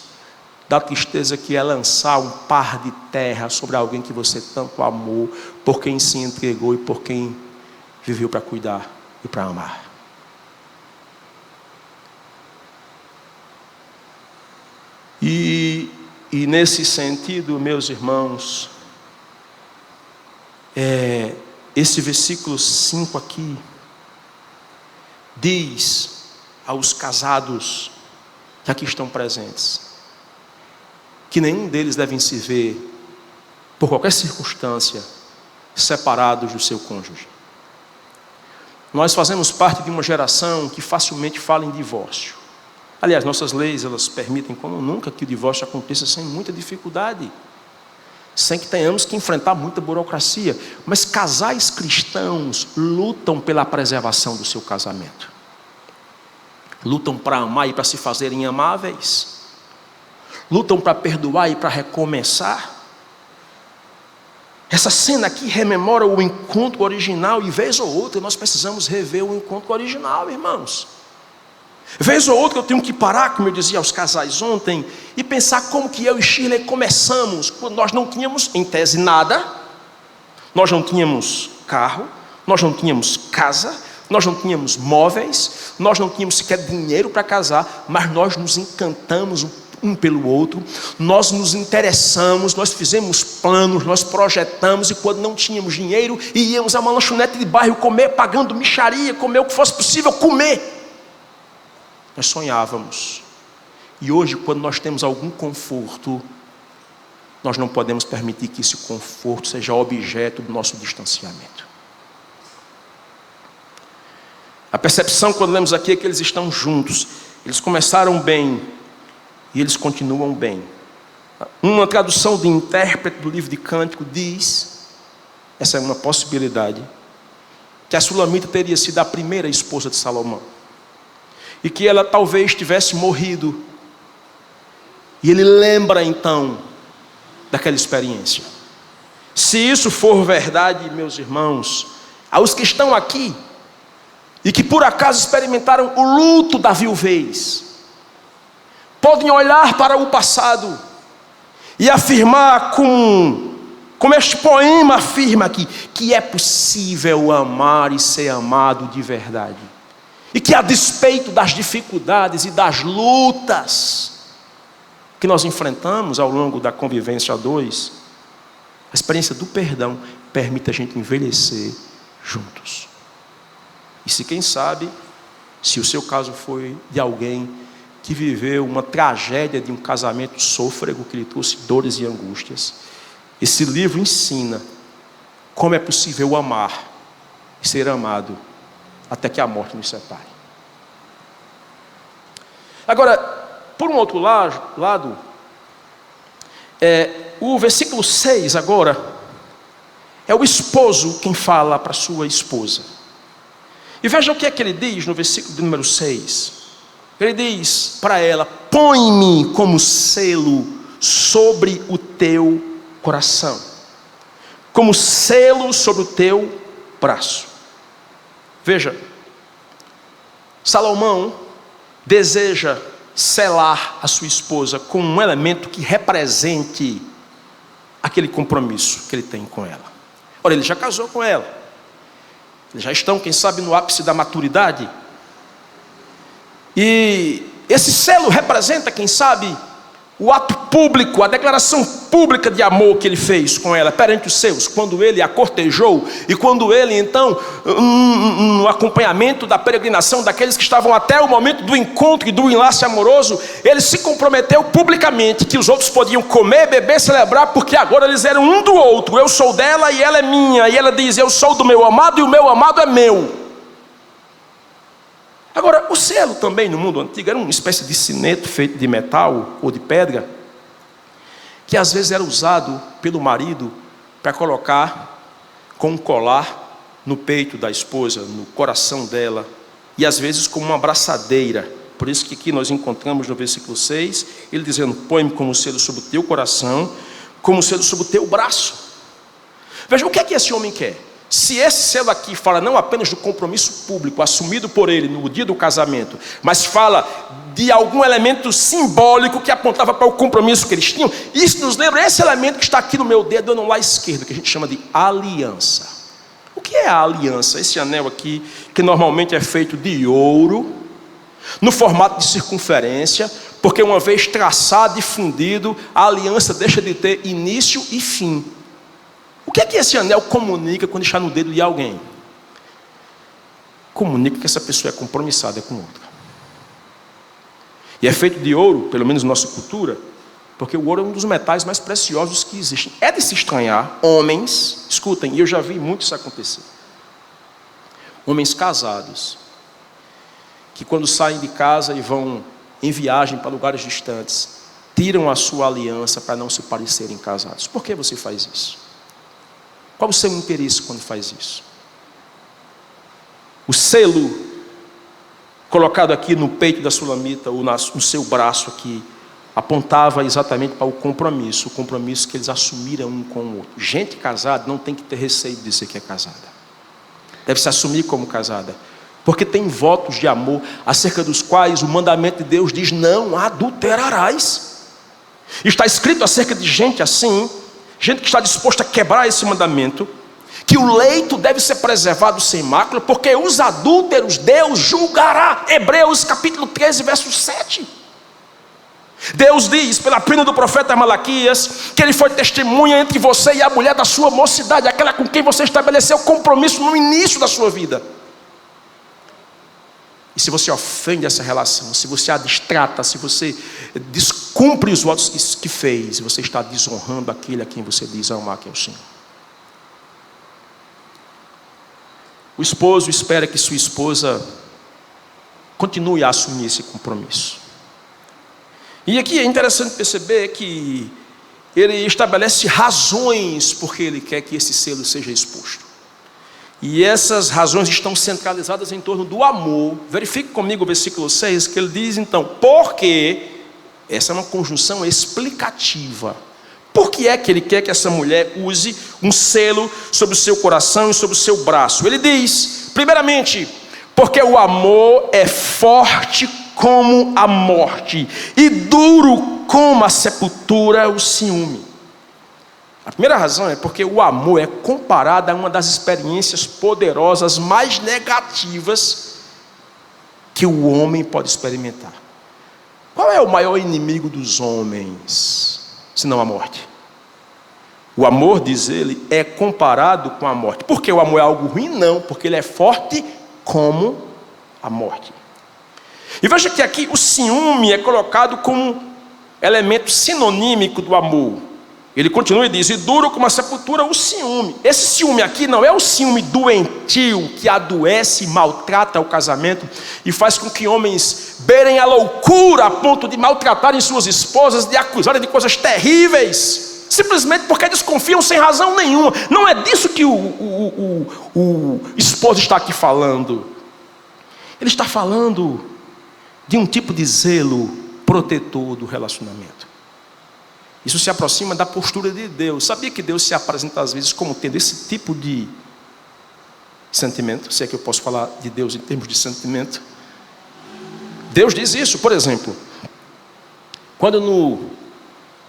da tristeza que é lançar um par de terra sobre alguém que você tanto amou, por quem se entregou e por quem viveu para cuidar e para amar. E nesse sentido, meus irmãos, esse versículo 5 aqui diz aos casados que aqui estão presentes que nenhum deles devem se ver, por qualquer circunstância, separados do seu cônjuge. Nós fazemos parte de uma geração que facilmente fala em divórcio. Aliás, nossas leis, elas permitem como nunca que o divórcio aconteça sem muita dificuldade, sem que tenhamos que enfrentar muita burocracia. Mas casais cristãos lutam pela preservação do seu casamento. Lutam para amar e para se fazerem amáveis. Lutam para perdoar e para recomeçar. Essa cena aqui rememora o encontro original, e vez ou outra nós precisamos rever o encontro original, irmãos. Vez ou outra eu tenho que parar, como eu dizia aos casais ontem, e pensar como que eu e Shirley começamos, quando nós não tínhamos, em tese, nada. Nós não tínhamos carro, nós não tínhamos casa, nós não tínhamos móveis, nós não tínhamos sequer dinheiro para casar, mas nós nos encantamos um pelo outro, nós nos interessamos, nós fizemos planos, nós projetamos, e quando não tínhamos dinheiro, íamos a uma lanchonete de bairro comer, pagando mixaria, comer o que fosse possível comer. Nós sonhávamos. E hoje, quando nós temos algum conforto, nós não podemos permitir que esse conforto seja objeto do nosso distanciamento. A percepção, quando lemos aqui, é que eles estão juntos. Eles começaram bem e eles continuam bem. Uma tradução de intérprete do livro de Cântico diz, essa é uma possibilidade, que a Sulamita teria sido a primeira esposa de Salomão, e que ela talvez tivesse morrido. E ele lembra então daquela experiência. Se isso for verdade, meus irmãos, aos que estão aqui e que por acaso experimentaram o luto da viuvez, podem olhar para o passado e afirmar como este poema afirma aqui, que é possível amar e ser amado de verdade. E que a despeito das dificuldades e das lutas que nós enfrentamos ao longo da convivência a dois, a experiência do perdão permite a gente envelhecer juntos. E se quem sabe, se o seu caso foi de alguém que viveu uma tragédia de um casamento sôfrego que lhe trouxe dores e angústias, esse livro ensina como é possível amar e ser amado até que a morte nos separe. Agora, por um outro lado, o versículo 6 agora, é o esposo quem fala para sua esposa. E veja o que é que ele diz no versículo de número 6. Ele diz para ela: põe-me como selo sobre o teu coração, como selo sobre o teu braço. Veja, Salomão deseja selar a sua esposa com um elemento que represente aquele compromisso que ele tem com ela. Ora, ele já casou com ela, eles já estão, quem sabe, no ápice da maturidade, e esse selo representa, quem sabe, o ato público, a declaração pública de amor que ele fez com ela perante os seus, quando ele a cortejou, e quando ele então, no acompanhamento da peregrinação daqueles que estavam até o momento do encontro e do enlace amoroso, ele se comprometeu publicamente que os outros podiam comer, beber, celebrar, porque agora eles eram um do outro. Eu sou dela e ela é minha, e ela diz: eu sou do meu amado e o meu amado é meu. Agora, o selo também no mundo antigo era uma espécie de sineto feito de metal ou de pedra, que às vezes era usado pelo marido para colocar com um colar no peito da esposa, no coração dela, e às vezes como uma abraçadeira. Por isso que aqui nós encontramos no versículo 6, ele dizendo: põe-me como selo sobre o teu coração, como selo sobre o teu braço. Veja, o que é que esse homem quer? Se esse selo aqui fala não apenas do compromisso público assumido por ele no dia do casamento, mas fala de algum elemento simbólico que apontava para o compromisso que eles tinham, isso nos lembra esse elemento que está aqui no meu dedo, no lado esquerdo, que a gente chama de aliança. O que é a aliança? Esse anel aqui, que normalmente é feito de ouro, no formato de circunferência, porque uma vez traçado e fundido, a aliança deixa de ter início e fim. O que é que esse anel comunica quando está no dedo de alguém? Comunica que essa pessoa é compromissada com outra. E é feito de ouro, pelo menos na nossa cultura, porque o ouro é um dos metais mais preciosos que existem. É de se estranhar, homens, escutem, e eu já vi muito isso acontecer. Homens casados, que quando saem de casa e vão em viagem para lugares distantes, tiram a sua aliança para não se parecerem casados. Por que você faz isso? Qual o seu interesse quando faz isso? O selo colocado aqui no peito da sulamita, ou no seu braço aqui, apontava exatamente para o compromisso que eles assumiram um com o outro. Gente casada não tem que ter receio de dizer que é casada. Deve se assumir como casada, porque tem votos de amor, acerca dos quais o mandamento de Deus diz: não adulterarás. Está escrito acerca de gente assim, gente que está disposta a quebrar esse mandamento, que o leito deve ser preservado sem mácula, porque os adúlteros Deus julgará. Hebreus capítulo 13, verso 7. Deus diz, pela pena do profeta Malaquias, que ele foi testemunha entre você e a mulher da sua mocidade, aquela com quem você estabeleceu compromisso no início da sua vida. E se você ofende essa relação, se você a distrata, se você descumpre os votos que fez, você está desonrando aquele a quem você diz amar, que é o Senhor. O esposo espera que sua esposa continue a assumir esse compromisso. E aqui é interessante perceber que ele estabelece razões porque ele quer que esse selo seja exposto. E essas razões estão centralizadas em torno do amor. Verifique comigo o versículo 6, que ele diz então, porque, essa é uma conjunção explicativa. Por que é que ele quer que essa mulher use um selo sobre o seu coração e sobre o seu braço? Ele diz, primeiramente, porque o amor é forte como a morte e duro como a sepultura, o ciúme. A primeira razão é porque o amor é comparado a uma das experiências poderosas mais negativas que o homem pode experimentar. Qual é o maior inimigo dos homens, senão a morte? O amor, diz ele, é comparado com a morte. Por que o amor é algo ruim? Não, porque ele é forte como a morte. E veja que aqui o ciúme é colocado como elemento sinonímico do amor. Ele continua e diz, e duro como a sepultura o ciúme. Esse ciúme aqui não é o ciúme doentio que adoece e maltrata o casamento e faz com que homens beirem a loucura a ponto de maltratarem suas esposas, de acusarem de coisas terríveis, simplesmente porque desconfiam sem razão nenhuma. Não é disso que o esposo está aqui falando. Ele está falando de um tipo de zelo protetor do relacionamento. Isso se aproxima da postura de Deus. Sabia que Deus se apresenta às vezes como tendo esse tipo de sentimento? Se é que eu posso falar de Deus em termos de sentimento. Deus diz isso, por exemplo, quando no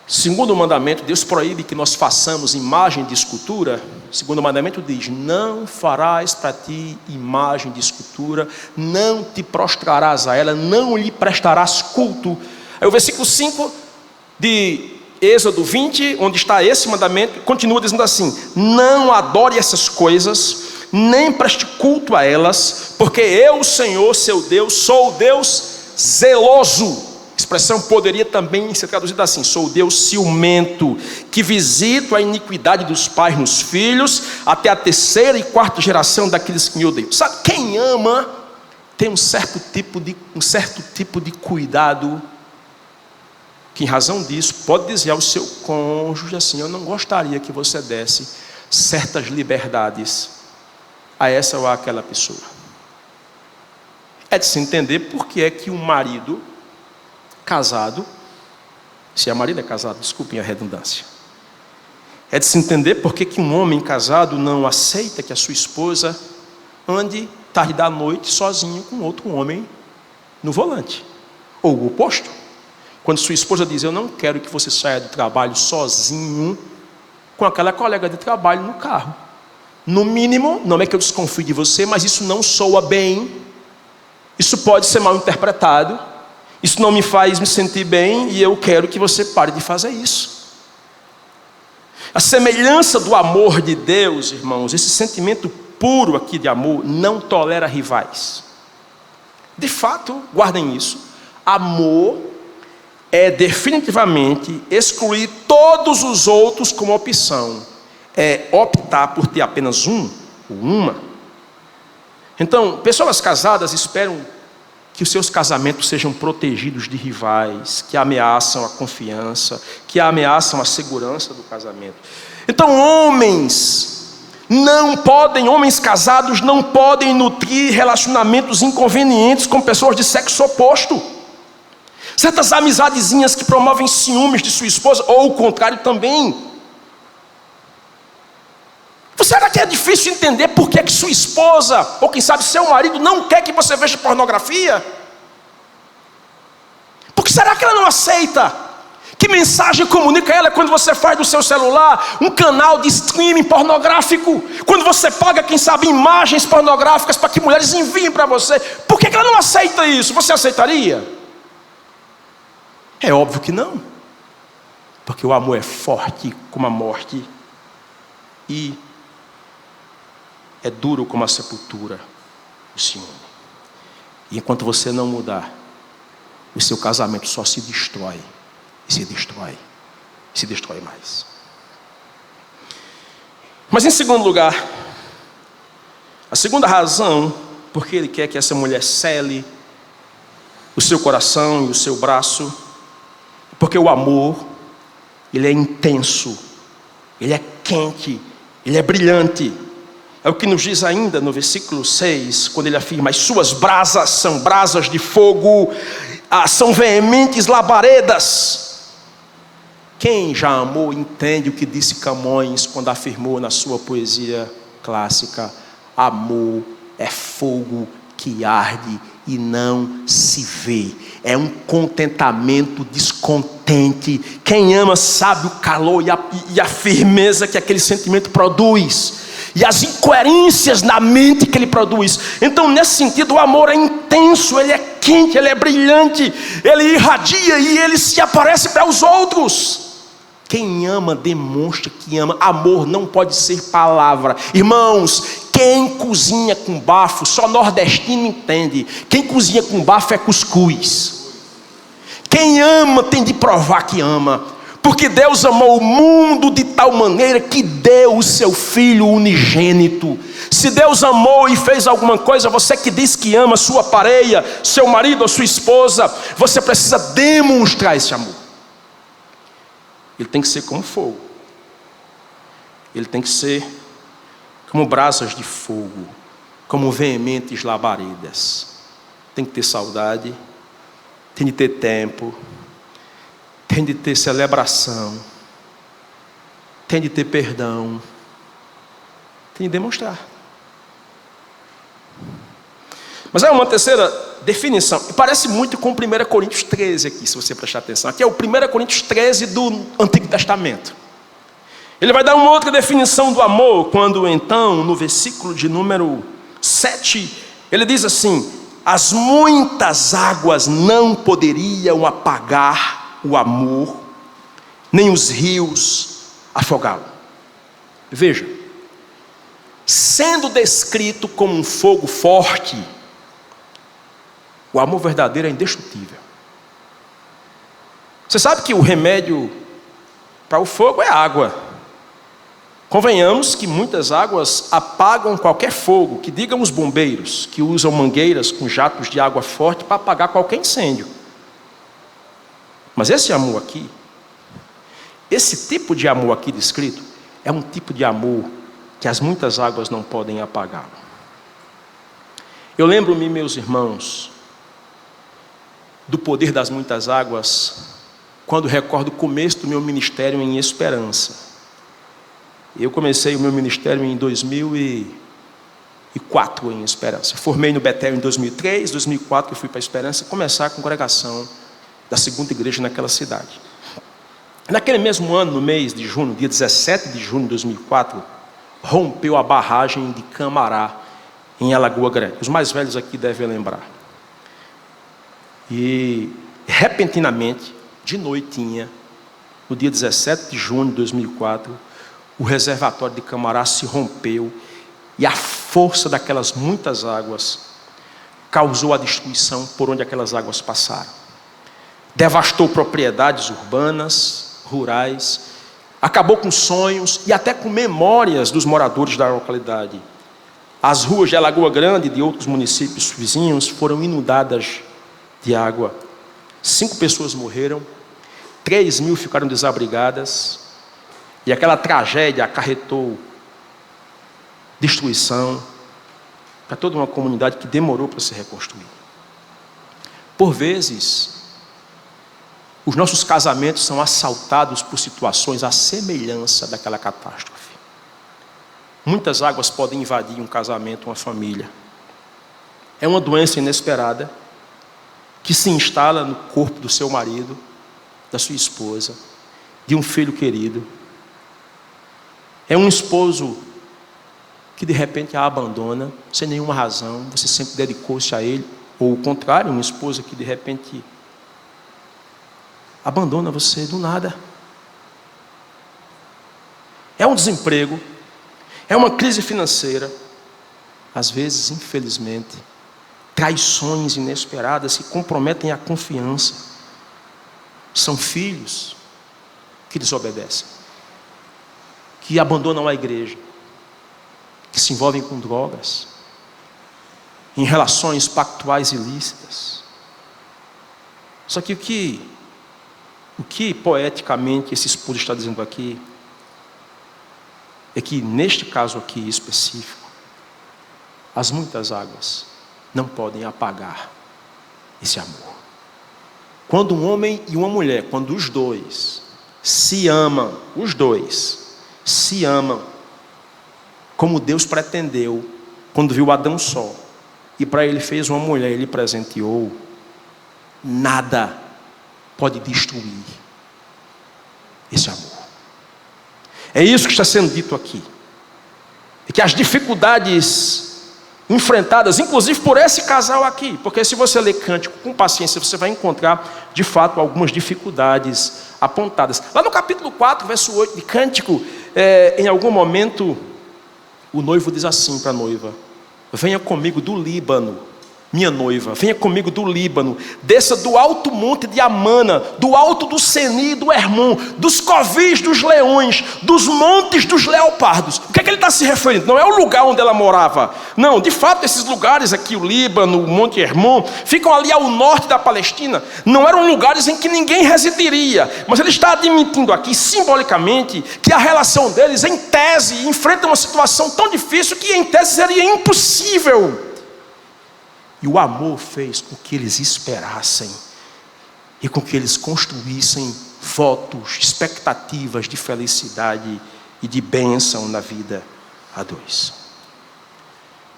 segundo mandamento Deus proíbe que nós façamos imagem de escultura. O segundo mandamento diz, não farás para ti imagem de escultura, não te prostrarás a ela, não lhe prestarás culto. Aí o versículo 5 de Êxodo 20, onde está esse mandamento, continua dizendo assim, não adore essas coisas, nem preste culto a elas, porque eu, o Senhor, seu Deus, sou o Deus zeloso. A expressão poderia também ser traduzida assim, sou o Deus ciumento, que visito a iniquidade dos pais nos filhos, até a terceira e quarta geração daqueles que me odeiam. Sabe, quem ama tem um certo tipo de cuidado, que em razão disso pode dizer ao seu cônjuge assim, eu não gostaria que você desse certas liberdades a essa ou aquela pessoa. É de se entender por que é que um marido casado, se a marido é casado, desculpem a redundância, é de se entender por que um homem casado não aceita que a sua esposa ande tarde da noite sozinho com outro homem no volante, ou o oposto. Quando sua esposa diz, eu não quero que você saia do trabalho sozinho com aquela colega de trabalho no carro. No mínimo, não é que eu desconfie de você, mas isso não soa bem. Isso pode ser mal interpretado. Isso não me faz me sentir bem e eu quero que você pare de fazer isso. A semelhança do amor de Deus, irmãos, esse sentimento puro aqui de amor, não tolera rivais. De fato, guardem isso. Amor é definitivamente excluir todos os outros como opção. É optar por ter apenas um ou uma. Então, pessoas casadas esperam que os seus casamentos sejam protegidos de rivais, que ameaçam a confiança, que ameaçam a segurança do casamento. Então, homens casados não podem nutrir relacionamentos inconvenientes com pessoas de sexo oposto. Certas amizadezinhas que promovem ciúmes de sua esposa, ou o contrário também. Será que é difícil entender por que sua esposa, ou quem sabe seu marido, não quer que você veja pornografia? Porque será que ela não aceita? Que mensagem comunica ela quando você faz do seu celular um canal de streaming pornográfico? Quando você paga, quem sabe, imagens pornográficas para que mulheres enviem para você? Por que ela não aceita isso? Você aceitaria? É óbvio que não. Porque o amor é forte como a morte e é duro como a sepultura, o ciúme. E enquanto você não mudar, o seu casamento só se destrói, e se destrói, e se destrói mais. Mas em segundo lugar, a segunda razão porque ele quer que essa mulher cele o seu coração e o seu braço, porque o amor, ele é intenso, ele é quente, ele é brilhante. É o que nos diz ainda no versículo 6, quando ele afirma: as suas brasas são brasas de fogo, são veementes labaredas. Quem já amou entende o que disse Camões quando afirmou na sua poesia clássica: amor é fogo que arde e não se vê. É um contentamento descontente. Quem ama sabe o calor e a firmeza que aquele sentimento produz, e as incoerências na mente que ele produz. Então, nesse sentido, o amor é intenso, ele é quente, ele é brilhante, ele irradia e ele se aparece para os outros. Quem ama demonstra que ama. Amor não pode ser palavra. Irmãos, quem cozinha com bafo, só nordestino entende. Quem cozinha com bafo é cuscuz. Quem ama tem de provar que ama. Porque Deus amou o mundo de tal maneira que deu o seu Filho unigênito. Se Deus amou e fez alguma coisa, você que diz que ama sua pareia, seu marido ou sua esposa, você precisa demonstrar esse amor. Ele tem que ser como fogo. Ele tem que ser como brasas de fogo, como veementes labaredas. Tem que ter saudade, tem de ter tempo, tem de ter celebração, tem de ter perdão, tem de demonstrar. Mas há uma terceira definição, e parece muito com 1 Coríntios 13 aqui, se você prestar atenção. Aqui é o 1 Coríntios 13 do Antigo Testamento. Ele vai dar uma outra definição do amor, quando então, no versículo de número 7, ele diz assim: as muitas águas não poderiam apagar o amor, nem os rios afogá-lo. Veja, sendo descrito como um fogo forte, o amor verdadeiro é indestrutível. Você sabe que o remédio para o fogo é água. Convenhamos que muitas águas apagam qualquer fogo, que digam os bombeiros, que usam mangueiras com jatos de água forte para apagar qualquer incêndio. Mas esse amor aqui, esse tipo de amor aqui descrito, é um tipo de amor que as muitas águas não podem apagar. Eu lembro-me, meus irmãos, do poder das muitas águas, quando recordo o começo do meu ministério em Esperança. Eu comecei o meu ministério em 2004 em Esperança. Formei no Betel em 2003, 2004 eu fui para Esperança começar a congregação da segunda igreja naquela cidade. Naquele mesmo ano, no mês de junho, dia 17 de junho de 2004, rompeu a barragem de Camará, em Alagoa Grande. Os mais velhos aqui devem lembrar. E repentinamente, de noitinha, no dia 17 de junho de 2004, o reservatório de Camará se rompeu e a força daquelas muitas águas causou a destruição por onde aquelas águas passaram. devastou propriedades urbanas, rurais, acabou com sonhos e até com memórias dos moradores da localidade. As ruas de Alagoa Grande e de outros municípios vizinhos foram inundadas de água. 5 pessoas morreram, 3.000 ficaram desabrigadas, e aquela tragédia acarretou destruição para toda uma comunidade que demorou para se reconstruir. Por vezes, os nossos casamentos são assaltados por situações à semelhança daquela catástrofe. Muitas águas podem invadir um casamento, uma família. É uma doença inesperada que se instala no corpo do seu marido, da sua esposa, de um filho querido. É um esposo que de repente a abandona, sem nenhuma razão, você sempre dedicou-se a ele, ou o contrário, uma esposa que de repente abandona você do nada. É um desemprego, é uma crise financeira, às vezes, infelizmente, traições inesperadas que comprometem a confiança. São filhos que desobedecem, que abandonam a igreja, que se envolvem com drogas, em relações pactuais ilícitas. Só que o que poeticamente esse esposo está dizendo aqui é que neste caso aqui específico, as muitas águas não podem apagar esse amor. Quando um homem e uma mulher, quando os dois se amam, como Deus pretendeu, quando viu Adão só, e para ele fez uma mulher, ele presenteou, nada pode destruir esse amor. É isso que está sendo dito aqui. É que as dificuldades enfrentadas, inclusive por esse casal aqui, porque se você ler Cântico com paciência, você vai encontrar, de fato, algumas dificuldades apontadas. Lá no capítulo 4, verso 8 de Cântico, em algum momento, o noivo diz assim para a noiva: venha comigo do Líbano, minha noiva, venha comigo do Líbano, desça do alto monte de Amana, do alto do Seni e do Hermon, dos covis dos leões, dos montes dos leopardos. O que é que ele está se referindo? Não é o lugar onde ela morava. Não, de fato, esses lugares aqui, o Líbano, o Monte Hermon, ficam ali ao norte da Palestina. Não eram lugares em que ninguém residiria. Mas ele está admitindo aqui, simbolicamente, que a relação deles, em tese, enfrenta uma situação tão difícil que, em tese, seria impossível. E o amor fez com que eles esperassem e com que eles construíssem votos, expectativas de felicidade e de bênção na vida a dois.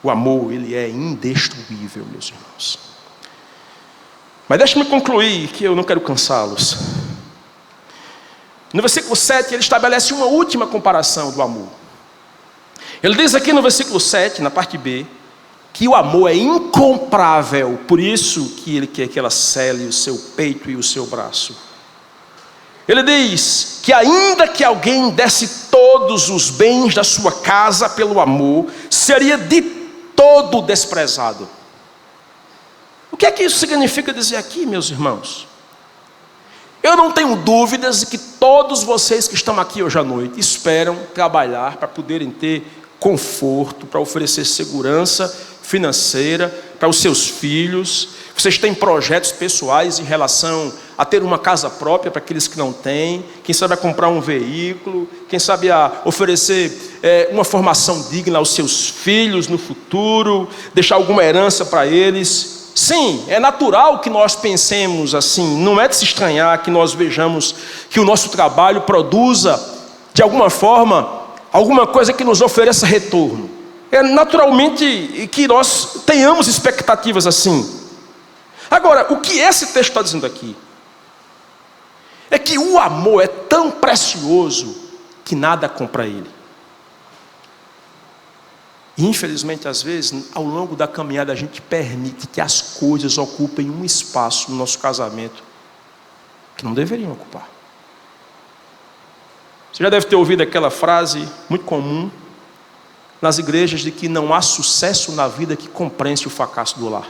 O amor, ele é indestruível, meus irmãos. Mas deixe-me concluir, que eu não quero cansá-los. No versículo 7, ele estabelece uma última comparação do amor. Ele diz aqui no versículo 7, na parte B, que o amor é incomparável, por isso que ele quer que ela cele o seu peito e o seu braço. Ele diz que ainda que alguém desse todos os bens da sua casa pelo amor, seria de todo desprezado. O que é que isso significa dizer aqui, meus irmãos? Eu não tenho dúvidas de que todos vocês que estão aqui hoje à noite esperam trabalhar para poderem ter conforto, para oferecer segurança financeira para os seus filhos. Vocês têm projetos pessoais em relação a ter uma casa própria para aqueles que não têm, quem sabe a comprar um veículo, quem sabe a oferecer uma formação digna aos seus filhos no futuro, deixar alguma herança para eles. Sim, é natural que nós pensemos assim, não é de se estranhar que nós vejamos que o nosso trabalho produza, de alguma forma, alguma coisa que nos ofereça retorno. É naturalmente que nós tenhamos expectativas assim. Agora, o que esse texto está dizendo aqui é que o amor é tão precioso que nada compra ele. E infelizmente, às vezes, ao longo da caminhada, a gente permite que as coisas ocupem um espaço no nosso casamento que não deveriam ocupar. Você já deve ter ouvido aquela frase muito comum nas igrejas de que não há sucesso na vida que compense o fracasso do lar.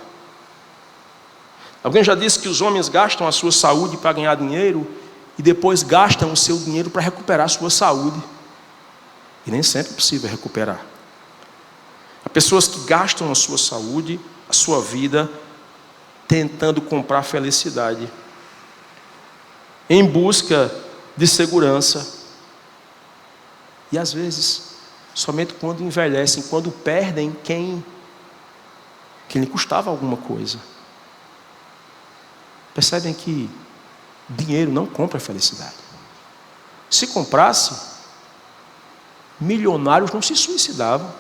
Alguém já disse que os homens gastam a sua saúde para ganhar dinheiro e depois gastam o seu dinheiro para recuperar a sua saúde. E nem sempre é possível recuperar. Há pessoas que gastam a sua saúde, a sua vida, tentando comprar felicidade, em busca de segurança. E às vezes, somente quando envelhecem, quando perdem quem lhe custava alguma coisa. Percebem que dinheiro não compra felicidade. Se comprasse, milionários não se suicidavam.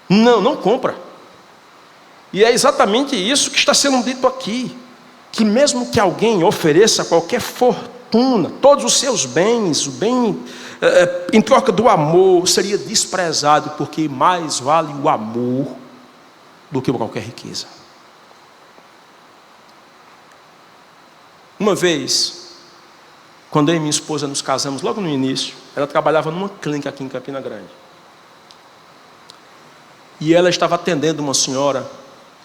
Não compra. E é exatamente isso que está sendo dito aqui. Que mesmo que alguém ofereça qualquer fortuna, todos os seus bens, o bem em troca do amor, seria desprezado, porque mais vale o amor do que qualquer riqueza. Uma vez, quando eu e minha esposa nos casamos, logo no início, ela trabalhava numa clínica aqui em Campina Grande. E ela estava atendendo uma senhora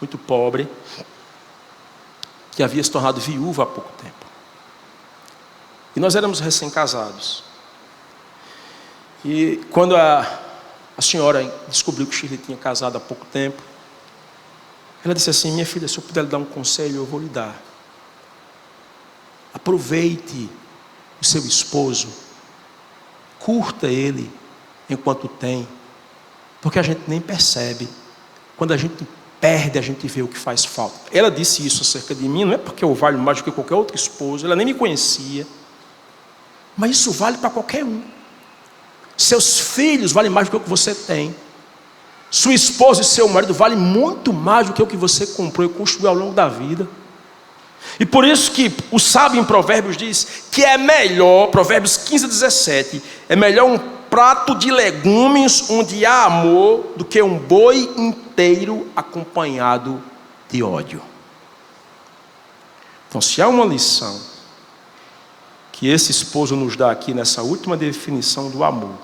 muito pobre, que havia se tornado viúva há pouco tempo. E nós éramos recém-casados. E quando a senhora descobriu que o Shirley tinha casado há pouco tempo, ela disse assim: minha filha, se eu puder lhe dar um conselho, eu vou lhe dar. Aproveite o seu esposo, curta ele enquanto tem, porque a gente nem percebe. Quando a gente perde, a gente vê o que faz falta. Ela disse isso acerca de mim, não é porque eu valho mais do que qualquer outro esposo, ela nem me conhecia, mas isso vale para qualquer um. Seus filhos valem mais do que o que você tem. Sua esposa e seu marido valem muito mais do que o que você comprou e construiu ao longo da vida. E por isso que o sábio em Provérbios diz que é melhor, Provérbios 15:17, é melhor um prato de legumes onde há amor do que um boi inteiro acompanhado de ódio. Então, se há uma lição que esse esposo nos dá aqui nessa última definição do amor,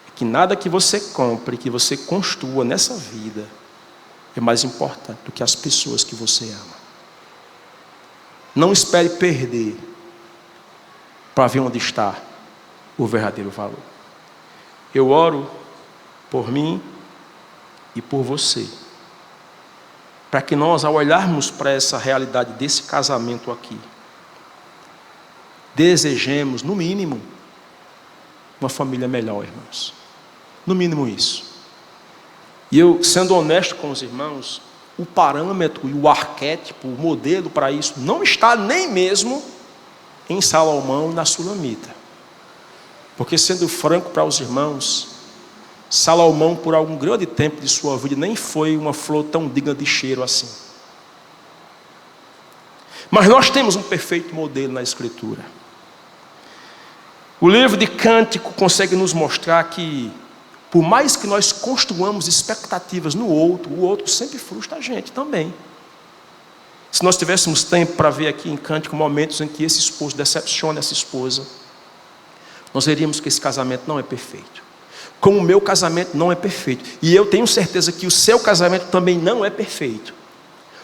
é que nada que você compre, que você construa nessa vida é mais importante do que as pessoas que você ama. Não espere perder para ver onde está o verdadeiro valor. Eu oro por mim e por você, para que nós, ao olharmos para essa realidade desse casamento aqui, desejemos, no mínimo, uma família melhor, irmãos. No mínimo isso. E eu, sendo honesto com os irmãos, o parâmetro e o arquétipo, o modelo para isso, não está nem mesmo em Salomão e na Sulamita. Porque, sendo franco para os irmãos, Salomão, por algum grande tempo de sua vida, nem foi uma flor tão digna de cheiro assim. Mas nós temos um perfeito modelo na Escritura. O livro de Cântico consegue nos mostrar que, por mais que nós construamos expectativas no outro, o outro sempre frustra a gente também. Se nós tivéssemos tempo para ver aqui em Cântico momentos em que esse esposo decepciona essa esposa, nós veríamos que esse casamento não é perfeito. Como o meu casamento não é perfeito. E eu tenho certeza que o seu casamento também não é perfeito.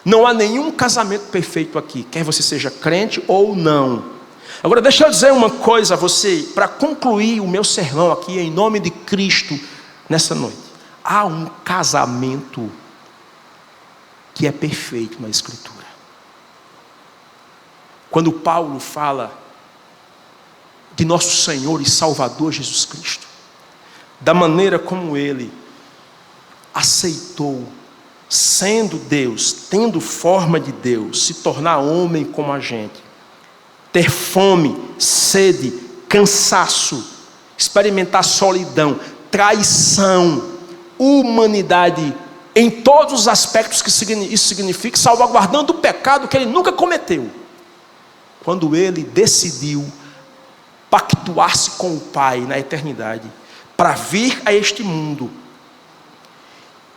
Não há nenhum casamento perfeito aqui, quer você seja crente ou não. Agora deixa eu dizer uma coisa a você, para concluir o meu sermão aqui em nome de Cristo nessa noite. Há um casamento que é perfeito na Escritura. Quando Paulo fala de nosso Senhor e Salvador Jesus Cristo, da maneira como Ele aceitou, sendo Deus, tendo forma de Deus, se tornar homem como a gente, ter fome, sede, cansaço, experimentar solidão, traição, humanidade, em todos os aspectos que isso significa, salvaguardando o pecado que Ele nunca cometeu. Quando Ele decidiu pactuar-se com o Pai na eternidade, para vir a este mundo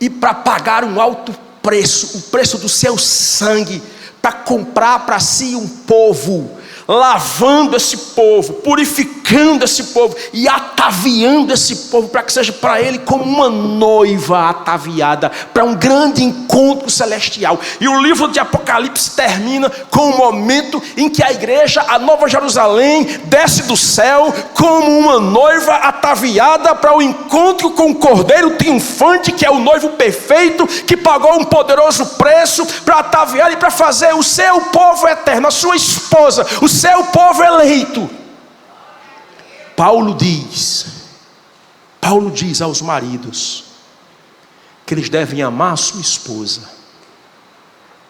e para pagar um alto preço, o preço do seu sangue, para comprar para si um povo, lavando esse povo, purificando purificando esse povo e ataviando esse povo para que seja para ele como uma noiva ataviada para um grande encontro celestial. E o livro de Apocalipse termina com o momento em que a igreja, a Nova Jerusalém, desce do céu como uma noiva ataviada para o encontro com o Cordeiro triunfante, que é o noivo perfeito, que pagou um poderoso preço para ataviar e para fazer o seu povo eterno, a sua esposa, o seu povo eleito. Paulo diz aos maridos que eles devem amar a sua esposa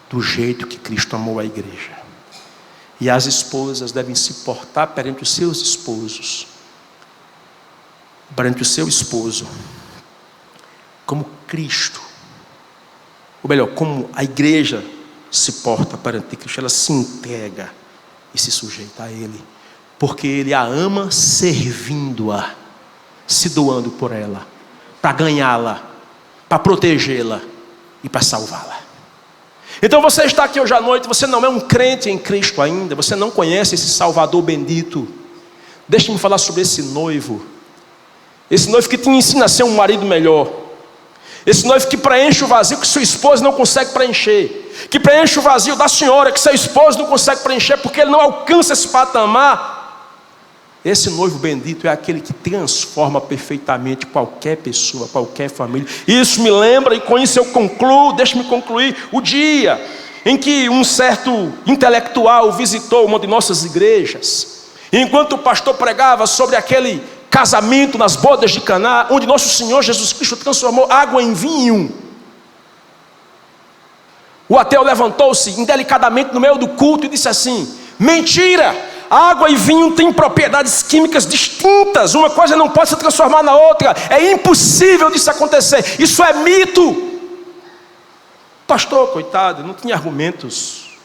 do jeito que Cristo amou a igreja. E as esposas devem se portar perante os seus esposos, perante o seu esposo, como Cristo, ou melhor, como a igreja se porta perante Cristo. Ela se entrega e se sujeita a Ele, porque Ele a ama servindo-a, se doando por ela, para ganhá-la, para protegê-la e para salvá-la. Então você está aqui hoje à noite, você não é um crente em Cristo ainda, você não conhece esse Salvador bendito. Deixe-me falar sobre esse noivo que te ensina a ser um marido melhor, esse noivo que preenche o vazio que sua esposa não consegue preencher, que preenche o vazio da senhora que seu esposo não consegue preencher, porque ele não alcança esse patamar. Esse noivo bendito é aquele que transforma perfeitamente qualquer pessoa, qualquer família. Isso me lembra, e com isso eu concluo, deixe-me concluir, o dia em que um certo intelectual visitou uma de nossas igrejas, e enquanto o pastor pregava sobre aquele casamento nas bodas de Caná, onde nosso Senhor Jesus Cristo transformou água em vinho, o ateu levantou-se indelicadamente no meio do culto e disse assim: mentira! Água e vinho têm propriedades químicas distintas, uma coisa não pode se transformar na outra, é impossível disso acontecer, isso é mito. Pastor, coitado, não tinha argumentos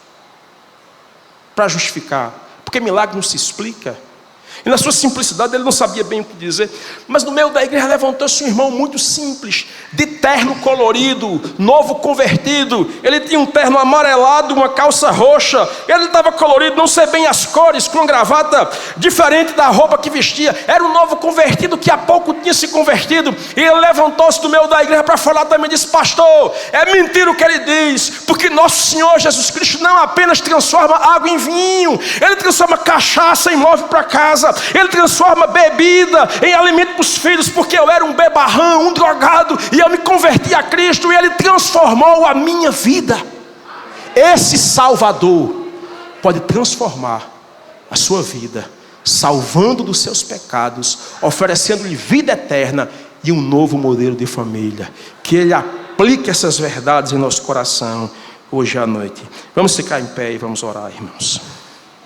para justificar, porque milagre não se explica. E na sua simplicidade ele não sabia bem o que dizer. Mas no meio da igreja levantou-se um irmão muito simples, de terno colorido, novo convertido. Ele tinha um terno amarelado, uma calça roxa. Ele estava colorido, não sei bem as cores, com uma gravata diferente da roupa que vestia. Era um novo convertido que há pouco tinha se convertido. E ele levantou-se do meio da igreja para falar também e disse: pastor, é mentira o que ele diz, porque nosso Senhor Jesus Cristo não apenas transforma água em vinho, Ele transforma cachaça em móvel para casa, Ele transforma bebida em alimento para os filhos, porque eu era um bebarrão, um drogado, e eu me converti a Cristo, e Ele transformou a minha vida. Esse Salvador pode transformar a sua vida, salvando dos seus pecados, oferecendo-lhe vida eterna e um novo modelo de família. Que Ele aplique essas verdades em nosso coração hoje à noite. Vamos ficar em pé e vamos orar, irmãos.